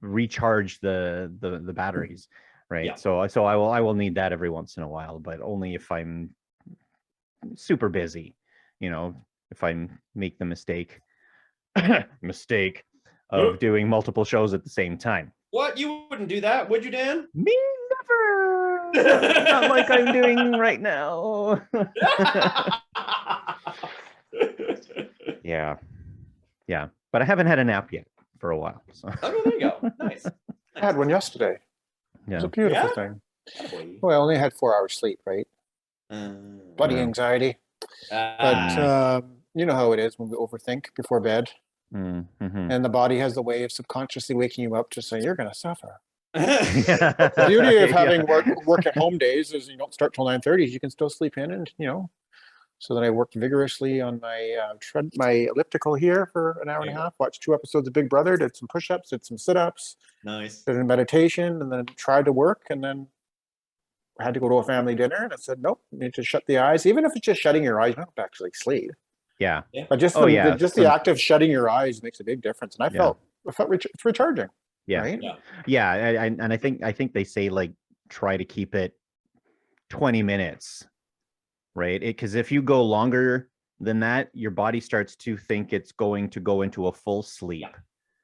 recharge the batteries, right? Yeah. So I will need that every once in a while, but only if I'm super busy, if I make the mistake of doing multiple shows at the same time. What? You wouldn't do that, would you, Dan? Me never. Not like I'm doing right now. Yeah. But I haven't had a nap yet for a while. So. Oh, there you go. Nice. I had one yesterday. Yeah. It was a beautiful thing. Well, I only had 4 hours sleep, right? Bloody anxiety. But you know how it is when we overthink before bed. And the body has the way of subconsciously waking you up to say, you're going to suffer. The beauty of having work at home days is you don't start till 9:30. You can still sleep in, and so then I worked vigorously on my elliptical here for an hour and a half, watched 2 episodes of Big Brother, did some push-ups, did some sit-ups, nice, did a meditation, and then tried to work, and then I had to go to a family dinner, and I said, nope, you need to shut the eyes. Even if it's just shutting your eyes, you don't have to actually sleep. Yeah. But just the act of shutting your eyes makes a big difference. And I felt it's recharging. Yeah. Right? Yeah. And I think they say like try to keep it 20 minutes, right? Because if you go longer than that, your body starts to think it's going to go into a full sleep.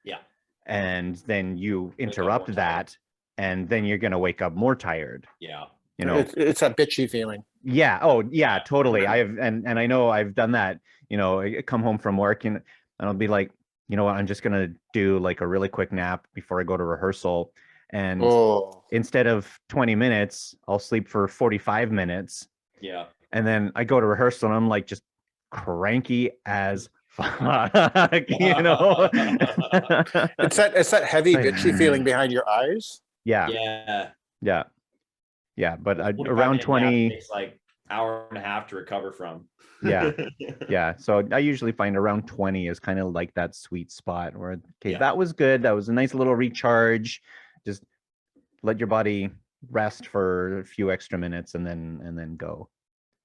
Yeah. And then you interrupt that, and then you're gonna wake up more tired. Yeah. It's that bitchy feeling. Yeah. Oh, yeah, totally. I have, and I know I've done that. I come home from work and I'll be like, you know what, I'm just gonna do like a really quick nap before I go to rehearsal. And instead of 20 minutes, I'll sleep for 45 minutes. Yeah. And then I go to rehearsal and I'm like just cranky as fuck, It's that heavy bitchy feeling behind your eyes. Yeah, Yeah. yeah. But 45 around minute nap 20. takes like hour and a half to recover from. Yeah. Yeah. So I usually find around 20 is kind of like that sweet spot where, okay, Yeah. that was good. That was a nice little recharge. Just let your body rest for a few extra minutes and then go.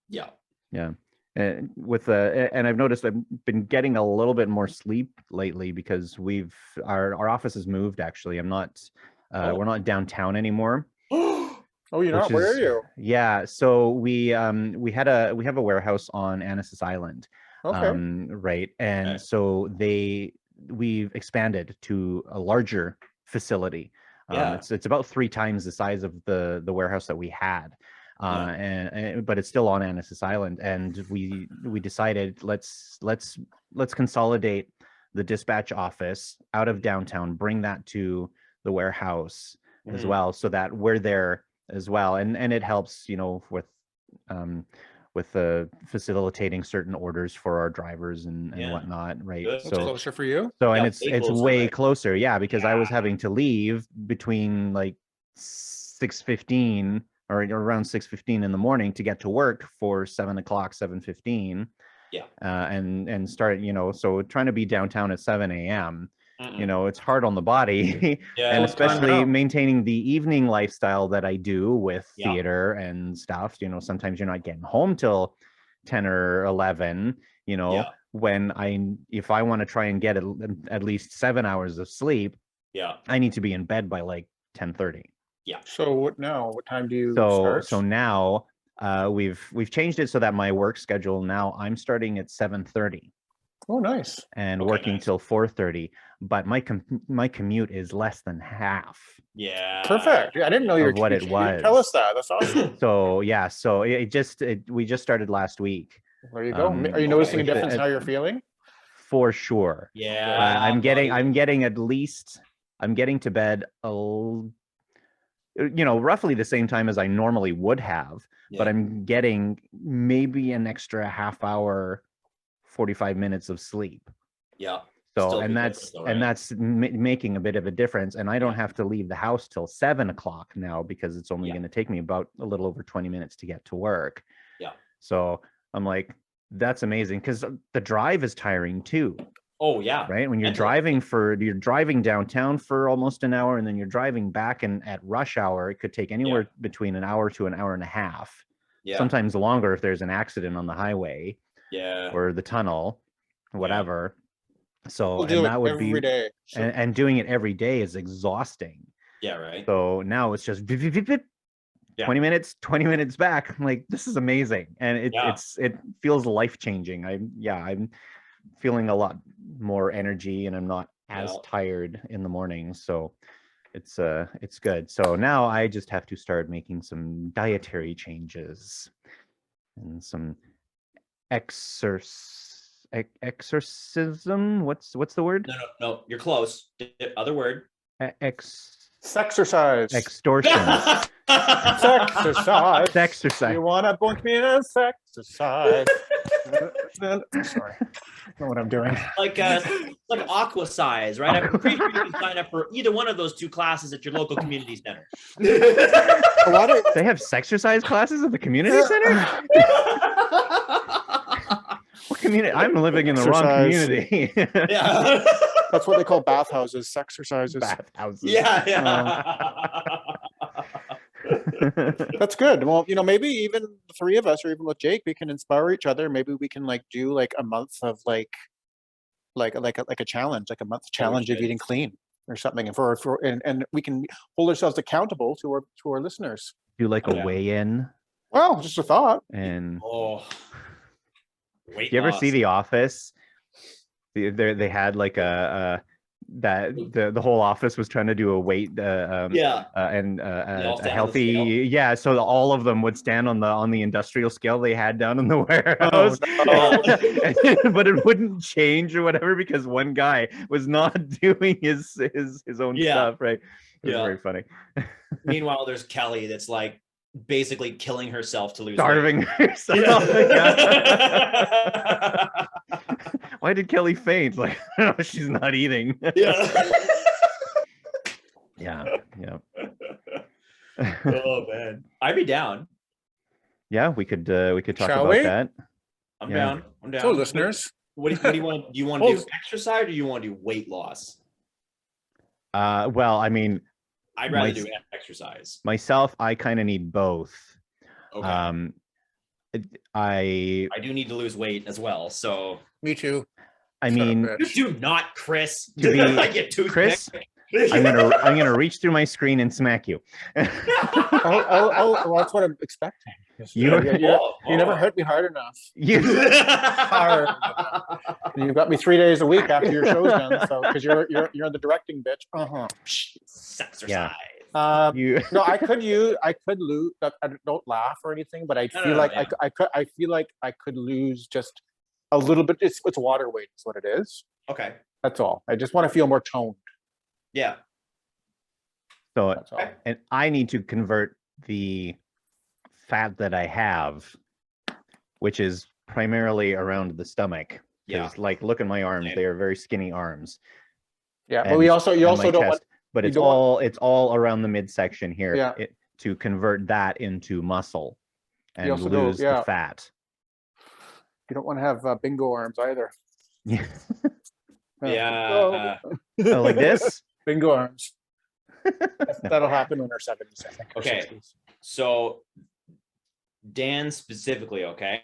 Yeah. Yeah. And I've noticed I've been getting a little bit more sleep lately because our office has moved. Actually, we're not downtown anymore, Oh, you're which not? Where are is, you? yeah. So we have a warehouse on Annacis Island, Okay. right, and Okay. so we've expanded to a larger facility. Yeah. It's about 3 times the size of the warehouse that we had. But it's still on Annacis Island, and we decided let's consolidate the dispatch office out of downtown, bring that to the warehouse as well, so that we're there as well, and it helps, with facilitating certain orders for our drivers and Yeah. whatnot, right? Good. It's closer for you. So, Yeah, and it's way closer, way right? closer, yeah, because I was Yeah. having to leave between like 6:15 or around 6:15 in the morning to get to work for 7 o'clock, 7:15. Yeah. And start, so trying to be downtown at 7 a.m., Mm-mm. it's hard on the body. Yeah. And Full time especially out. maintaining the evening lifestyle that I do with Yeah. theater and stuff, sometimes you're not getting home till 10 or 11, Yeah. if I want to try and get at least 7 hours of sleep, Yeah. I need to be in bed by like 10:30. Yeah. So what now? What time do you So start? now we've changed it so that my work schedule now, I'm starting at 7:30 Oh, nice. and Okay, working nice. till 4:30, but my commute is less than half Yeah. Perfect. Yeah, I didn't know you of what it you didn't tell us was. that. That's awesome. So yeah, so we just started last week. There you go. Are you Okay, noticing a cool. difference in how you're feeling? For sure. Yeah. I'm buddy. getting to bed roughly the same time as I normally would have, but Yeah. I'm getting maybe an extra half hour, 45 minutes of sleep. Yeah. So, Still and big that's difference though, right? making a bit of a difference. And I don't Yeah. have to leave the house till 7 o'clock now, because it's only Yeah. going to take me about a little over 20 minutes to get to work. Yeah. So I'm like, that's amazing, because the drive is tiring too. Oh yeah. Right, when you're Mentally. driving downtown for almost an hour, and then you're driving back, and at rush hour it could take anywhere between an hour to an hour and a half, Yeah. sometimes longer if there's an accident on the highway Yeah. or the tunnel, whatever. So, We'll do and it that would every be, day. So and doing it every day is exhausting. Yeah. Right. So now it's just beep, beep, beep, beep, Yeah. 20 minutes back. I'm like, this is amazing, and it feels life-changing. I'm feeling a lot more energy, and I'm not as tired in the morning, so it's good. So now I just have to start making some dietary changes and some exorcism. What's the word? No. You're close. Other word. Sexercise. Extortion. Sexercise. Exercise. You wanna book me in a sexercise? Sorry, I don't know what I'm doing. Like aqua size, right? I'm pretty sure you can sign up for either one of those 2 classes at your local community center. They have sexercise classes at the community center? What community? I'm living in the wrong community. Yeah. That's what they call bathhouses, sexercises. Bathhouses. Yeah. That's good. Well, maybe even the 3 of us, or even with Jake, we can inspire each other. Maybe we can do a month of like a challenge, like a month challenge of eating clean or something, and we can hold ourselves accountable to our listeners. Do like a weigh-in. Well, just a thought. And do you ever see The Office? They had like the whole office was trying to do a weight and a healthy so all of them would stand on the industrial scale they had down in the warehouse. But it wouldn't change or whatever, because one guy was not doing his own stuff, right? It was very funny. Meanwhile, there's Kelly that's like basically killing herself to lose starving weight. herself. Why did Kelly faint? Like, she's not eating. Yeah. Yeah. Oh man, I'd be down. Yeah, we could talk Shall about we? that. I'm Yeah. down. I'm down. So, listeners, What do you want? Do you want to Well, do exercise or do you want to do weight loss? Well, I mean, I'd rather do exercise. myself, I kind of need both. Okay. I do need to lose weight as well. So me too. I Shut up, mean, bitch. you do not, Chris. To be- I get toothpick. Chris, I'm gonna reach through my screen and smack you. Oh, well, that's what I'm expecting. You- You never hit me hard enough. You Hard. You've got me 3 days a week after your show's done, so because you're the directing bitch. Exercise. you No, I could lose. I don't laugh or anything, but I feel like I feel like I could lose just a little bit. It's water weight is what it is. Okay. That's all. I just want to feel more toned. Yeah. so That's all. and I need to convert the fat that I have, which is primarily around the stomach. Yeah. Like, look at my arms; Same. they are very skinny arms. Yeah, but And- you and also my don't want. chest, but you it's don't want- it's all around the midsection here. Yeah. To convert that into muscle and also don't- lose the yeah. fat. You don't want to have bingo arms either. Yeah. Yeah. Oh, like this. Bingo arms. That'll happen when we're 70s, I think. or Okay. 60s. So, Dan specifically, okay,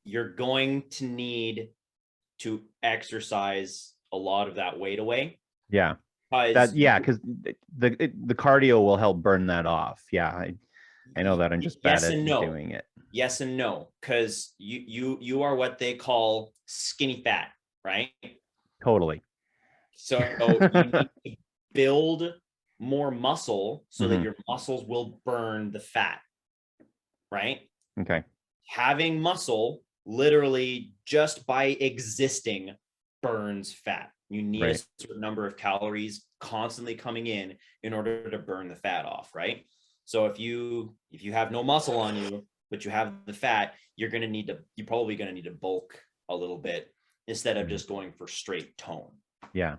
you're going to need to exercise a lot of that weight away. Yeah. 'Cause Because the cardio will help burn that off. Yeah, I know that I'm just bad Yes at and no. doing it. Yes and no, because you are what they call skinny fat, right? Totally. So you need to build more muscle so that Mhm. your muscles will burn the fat, right? Okay. Having muscle literally just by existing burns fat. You need a Right. certain number of calories constantly coming in order to burn the fat off, right? So if you have no muscle on you, but you have the fat, you're probably gonna need to bulk a little bit instead of Mhm. just going for straight tone. Yeah.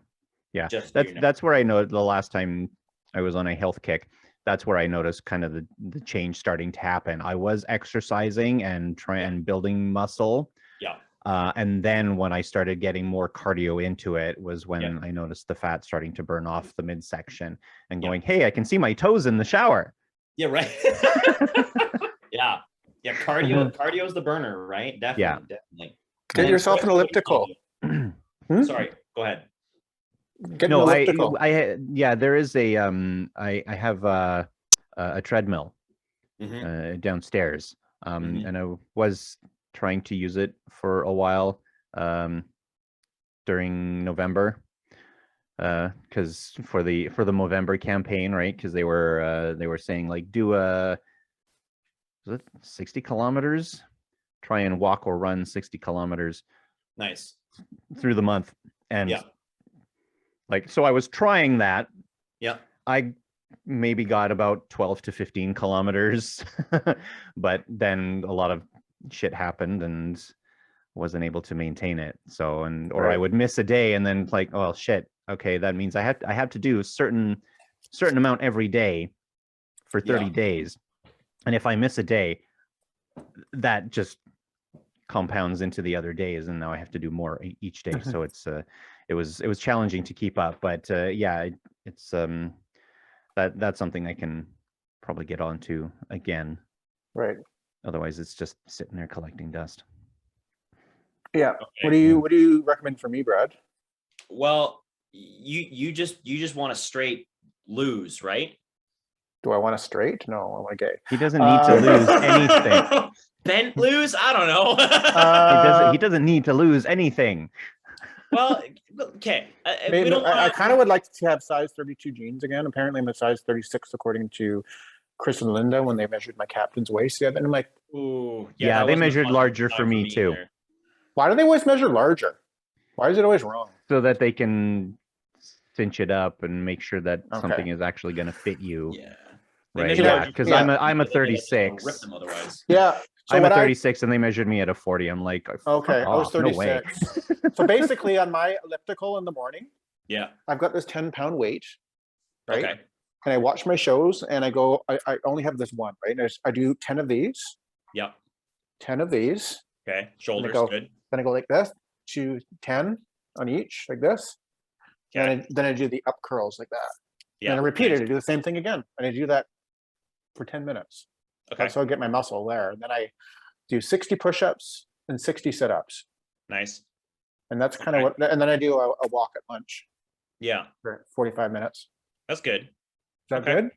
Yeah. Just so you know. That's where I know the last time I was on a health kick. That's where I noticed kind of the change starting to happen. I was exercising and building muscle. Yeah. And then when I started getting more cardio into it was when Yeah. I noticed the fat starting to burn off the midsection and Yeah. going, hey, I can see my toes in the shower. Yeah, right. Yeah. Yeah, cardio is the burner, right? Definitely, definitely. Get And yourself an Chris, what do elliptical. you do? Sorry, go ahead. Get No, an elliptical. there is I have a treadmill Mhm. downstairs. Mhm. And I was trying to use it for a while during November. Because for the Movember campaign, right? Because they were saying like do was it 60 kilometers? Try and walk or run 60 kilometers Nice. through the month. And Yeah. like, so I was trying that. Yeah. I maybe got about 12 to 15 kilometers, but then a lot of shit happened and wasn't able to maintain it. So, or I Right. would miss a day and then like, oh shit. Okay. That means I have to do a certain amount every day for 30 Yeah. days. And if I miss a day, that just compounds into the other days. And now I have to do more each day. So it was challenging to keep up, but yeah, it's that's something I can probably get onto again. Right. Otherwise, it's just sitting there collecting dust. Yeah. What do you recommend for me, Brad? Well, you just want to straight lose, right? Do I want a straight? No, I want a gay. He doesn't need to lose anything. Bent lose? I don't know. He doesn't need to lose anything. Well, okay. Maybe, I kind of would like to have size 32 jeans again. Apparently, I'm a size 36 according to Chris and Linda when they measured my captain's waist the other. And I'm like, Ooh, Yeah, that they wasn't a measured fun larger time for me too. either. why do they always measure larger? Why is it always wrong? So that they can cinch it up and make sure that Okay. something is actually going to fit you. Yeah. They Right. measure Yeah, larger because for yeah. I'm a they could just 36. Rip them otherwise. Yeah. So I'm a what 36 and they measured me at a 40. I'm like, fuck Okay, I was off, no way. 36. So basically, on my elliptical in the morning, Yeah. I've got this 10-pound weight, right? Okay. and I watch my shows, and I go, I only have this one, right? And I do 10 of these, Yep. 10 of these. Okay. Shoulders, go, good. Then I go like this, to 10 on each, like this. Okay. And then I do the up curls like that. Yeah. And then I repeat nice. it. I do the same thing again. And I do that for 10 minutes. Okay. So I get my muscle there. And then I do 60 push-ups and 60 sit-ups. Nice. And that's kind of what, and then I do a walk at lunch Yeah. for 45 minutes. That's good. Is that Okay. good?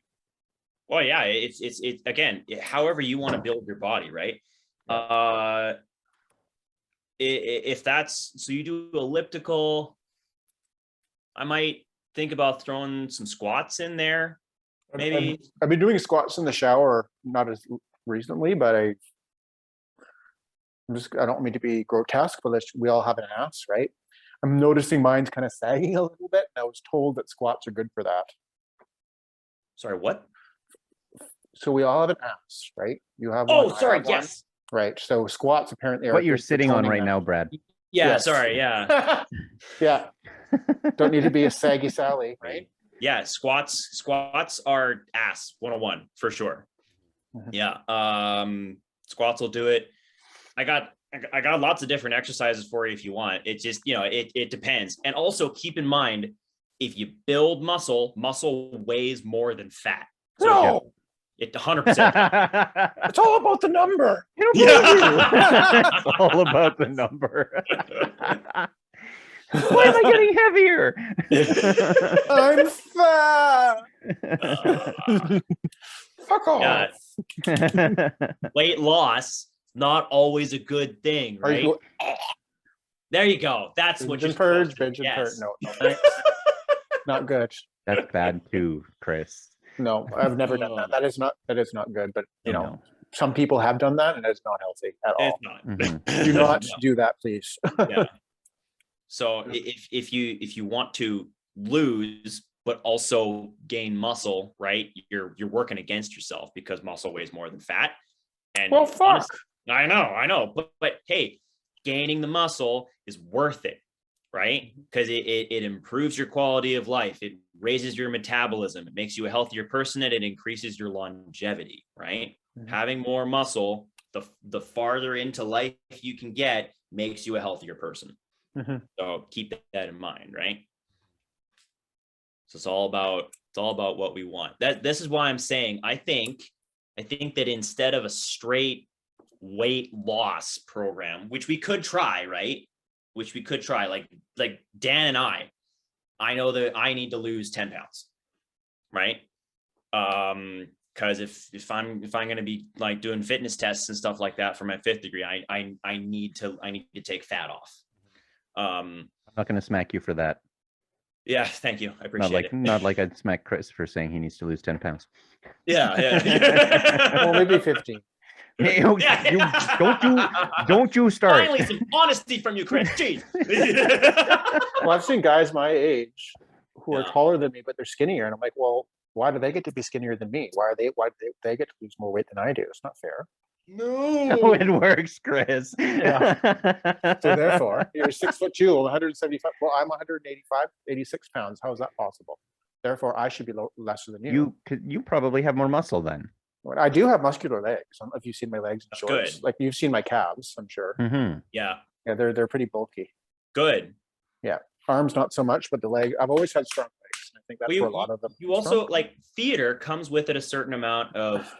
Well, yeah, it's again, however you want to build your body, right? If that's, so you do elliptical, I might think about throwing some squats in there. Maybe. I've been doing squats in the shower, not as recently, but I don't mean to be grotesque, but we all have an ass, right? I'm noticing mine's kind of sagging a little bit. And I was told that squats are good for that. Sorry, what? So we all have an ass, right? You have Oh, one, I sorry, have one, yes. right? So squats apparently are What you're good for sitting on toning right them. now, Brad. Yeah, Yes. sorry, yeah. Yeah. Don't need to be a saggy Sally, right? Yeah, squats are ass 101 for sure. Mhm. Yeah. Squats will do it. I got lots of different exercises for you if you want. It just, it depends. And also keep in mind, if you build muscle weighs more than fat. So No, it 100%. it's all about the number. It's all about the number. Why am I getting heavier? I'm fat. Fuck off. Yeah. Weight loss, not always a good thing, Or right? you go, There you go. That's what you're purge, supposed to do. binge and Yes. purge. No, thanks. Not good. That's bad too, Chris. No, I've never done that. That is not good. But you know, No. some people have done that, and it's not healthy at all. It's not. Mhm. Do not No. do that, please. Yeah. So if you want to lose but also gain muscle, right? You're working against yourself because muscle weighs more than fat. And Well, fuck. honestly, I know, but hey, gaining the muscle is worth it, right? Because it improves your quality of life. It raises your metabolism. It makes you a healthier person, and it increases your longevity, right? Mhm. Having more muscle, the farther into life you can get, makes you a healthier person. Mhm. So keep that in mind, right? So it's all about what we want. This is why I'm saying I think that instead of a straight weight loss program, which we could try, right? Which we could try, like Dan and I know that I need to lose 10 pounds, right? Because if I'm going to be like doing fitness tests and stuff like that for my 5th degree, I need to take fat off. I'm not going to smack you for that. Yeah, thank you. I appreciate it. Not like I'd smack Chris for saying he needs to lose 10 pounds. Yeah. Well, maybe 15. Hey, don't you start. Finally, some honesty from you, Chris. Jeez. Well, I've seen guys my age who are Yeah. taller than me, but they're skinnier, and I'm like, well, why do they get to be skinnier than me? Why do they get to lose more weight than I do? It's not fair. No, it works, Chris. Yeah. So therefore, you're 6'2", 175. Well, I'm 185, 86 pounds. How is that possible? Therefore, I should be lesser than you. You probably have more muscle then. I do have muscular legs. I don't know if you've seen my legs in shorts. Good. Like you've seen my calves, I'm sure. Mm-hmm. Yeah. Yeah, they're pretty bulky. Good. Arms not so much, but the leg. I've always had strong legs. I think that's Well, where a lot of them. You also like theater comes with it a certain amount of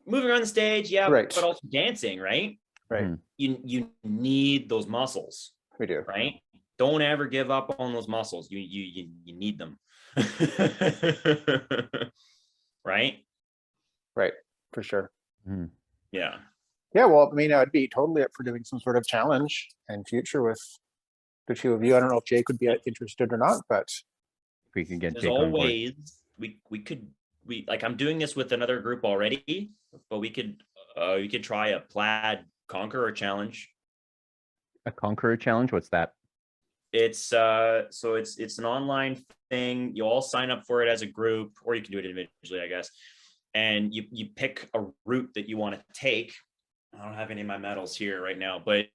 moving around the stage, yeah, Right. but also dancing, right? Right. You need those muscles, We do. right? Don't ever give up on those muscles. You need them. Right? Right. For sure. Mm. Yeah. Yeah. Well, I mean, I'd be totally up for doing some sort of challenge in future with the two of you. I don't know if Jake would be interested or not, but If we can get There's Jake on board. always we could like I'm doing this with another group already, but we could try a Plaid Conqueror challenge. A Conqueror challenge? What's that? It's so it's an online thing. You all sign up for it as a group, or you can do it individually, I guess. And you pick a route that you want to take. I don't have any of my medals here right now, but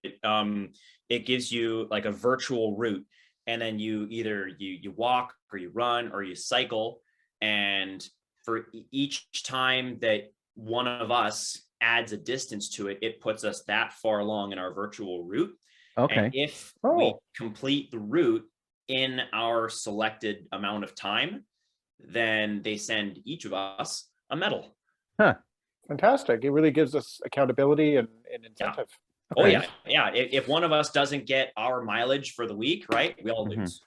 it gives you like a virtual route, and then you either you walk or you run or you cycle, And for each time that one of us adds a distance to it, it puts us that far along in our virtual route. Okay. And if we complete the route in our selected amount of time, then they send each of us a medal. Huh. Fantastic. It really gives us accountability and incentive. Yeah. Oh yeah. Yeah. If one of us doesn't get our mileage for the week, right, we all lose.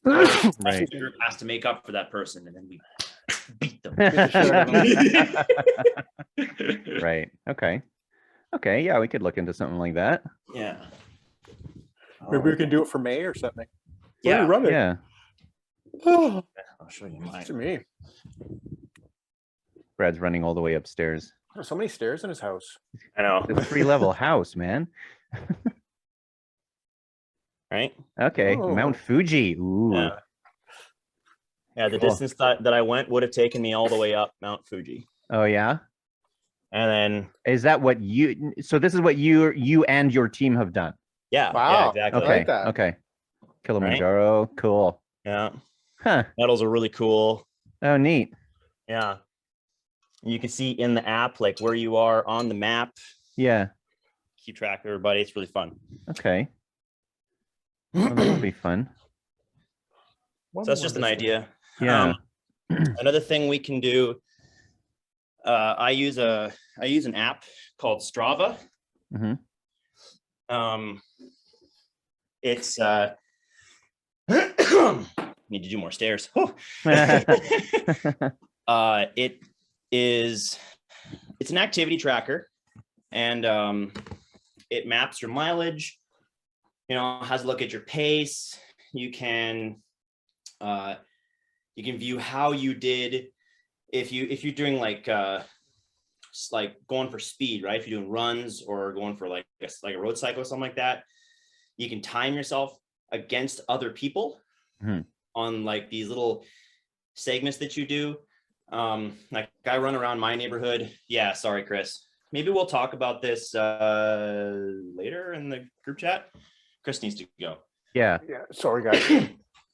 Right. The group has to make up for that person, and then we beat them. Right. Okay. Okay. Yeah, we could look into something like that. Yeah. Maybe we can do it for May or something. Yeah. Where are you running? Yeah. Oh, I'll show you mine. to me. Brad's running all the way upstairs. There's so many stairs in his house. I know. It's a 3-level house, man. Right? Okay. Oh. Mount Fuji. Ooh. Yeah. Yeah, the Cool. distance that I went would have taken me all the way up Mount Fuji. Oh yeah. And then Is that what you? So this is what you and your team have done. yeah, Wow. yeah, exactly. Okay. like that. Okay. Kilimanjaro. Cool. Yeah. Huh. Medals are really cool. Oh, neat. Yeah. You can see in the app like where you are on the map. Yeah. Keep track of everybody. It's really fun. Okay. Well, that'll be fun. One So that's more just an distance. idea. Yeah. Another thing we can do. I use an app called Strava. Mhm. It's need to do more stairs. It's an activity tracker, and it maps your mileage, has a look at your pace. You can view how you did if you're doing like going for speed, right? If you're doing runs or going for like a road cycle or something like that, you can time yourself against other people on like these little segments that you do. Like I run around my neighborhood. Yeah, sorry, Chris. Maybe we'll talk about this later in the group chat. Chris needs to go. Yeah. Yeah. Sorry, guys.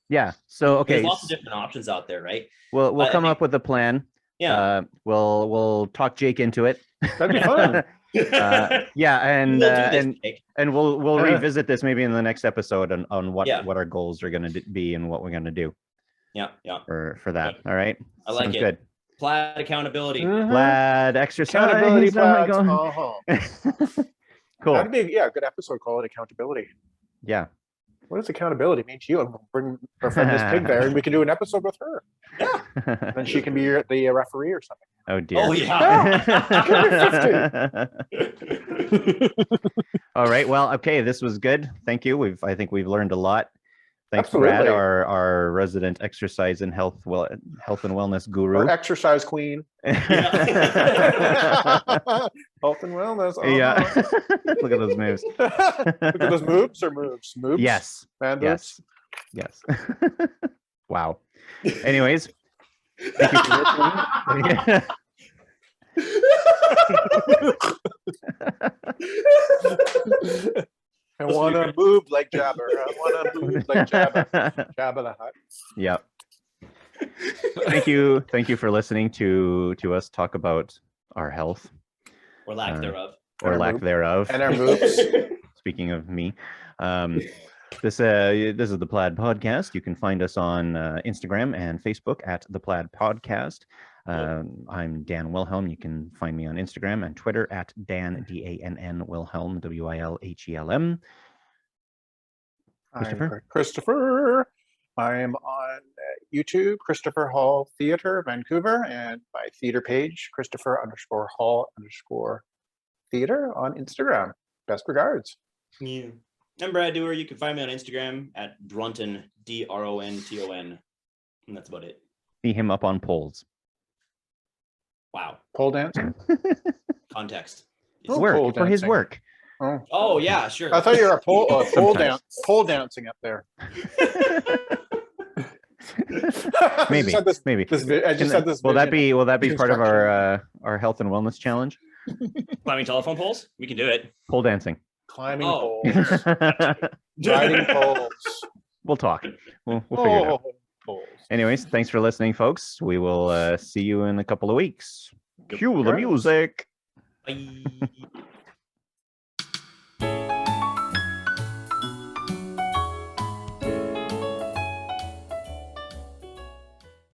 Yeah. So okay. There's lots of different options out there, right? We'll I come think- up with a plan. Yeah. We'll talk Jake into it. That'd be fun. Yeah, and We'll do this, and Jake. and we'll revisit this maybe in the next episode on what Yeah. what our goals are going to be and what we're going to do Yeah. for that. All right. I like Sounds it. good. Plaid accountability. Plaid exercise. Accountability Oh my plans. God. Cool. That'd be a good episode. Call it accountability. Yeah. What does accountability mean to you? And we'll bring our friend Miss Pig there, and we can do an episode with her. And she can be the referee or something. Oh dear. Oh yeah. All right. Well, okay. This was good. Thank you. I think we've learned a lot. Thanks, Brad, Absolutely. our resident exercise and health and wellness guru. Our exercise queen. Health and wellness. Yeah. Look at those moves. Look at those moves or moves? Moves? Yes. Man Yes. Yes. Wow. Anyways, thank you for listening. I want to move like Jabber. I want to move like Jabber. Jabba the Hutt. Yep. Thank you for listening to us talk about our health Or lack thereof. or lack thereof. And our moves. Speaking of me, this is the Plaid Podcast. You can find us on Instagram and Facebook at the Plaid Podcast. I'm Dan Wilhelm. You can find me on Instagram and Twitter at Dan DANN Wilhelm WILHELM. Christopher? I'm Christopher. I'm on YouTube, Christopher Hall Theater, Vancouver, and my theater page, Christopher_Hall_theater on Instagram. Best regards. Yeah. I'm Brad Dewar. You can find me on Instagram at Drunton, DRONTON. And that's about it. See him up on polls. Wow. Pole dancing. Context. Oh, Work pole for his dancing. work. Oh, Oh yeah, sure. I thought you were a pole Sometimes. pole dancing up there. Maybe. I just Maybe. I just had this. Will that vision. be part of our health and wellness challenge? Climbing telephone poles? We can do it. Pole dancing. Climbing Oh. poles, riding poles. We'll talk. We'll figure it out. Poles. Anyways, thanks for listening, folks. We will see you in a couple of weeks. Cue the Sure. music. Bye.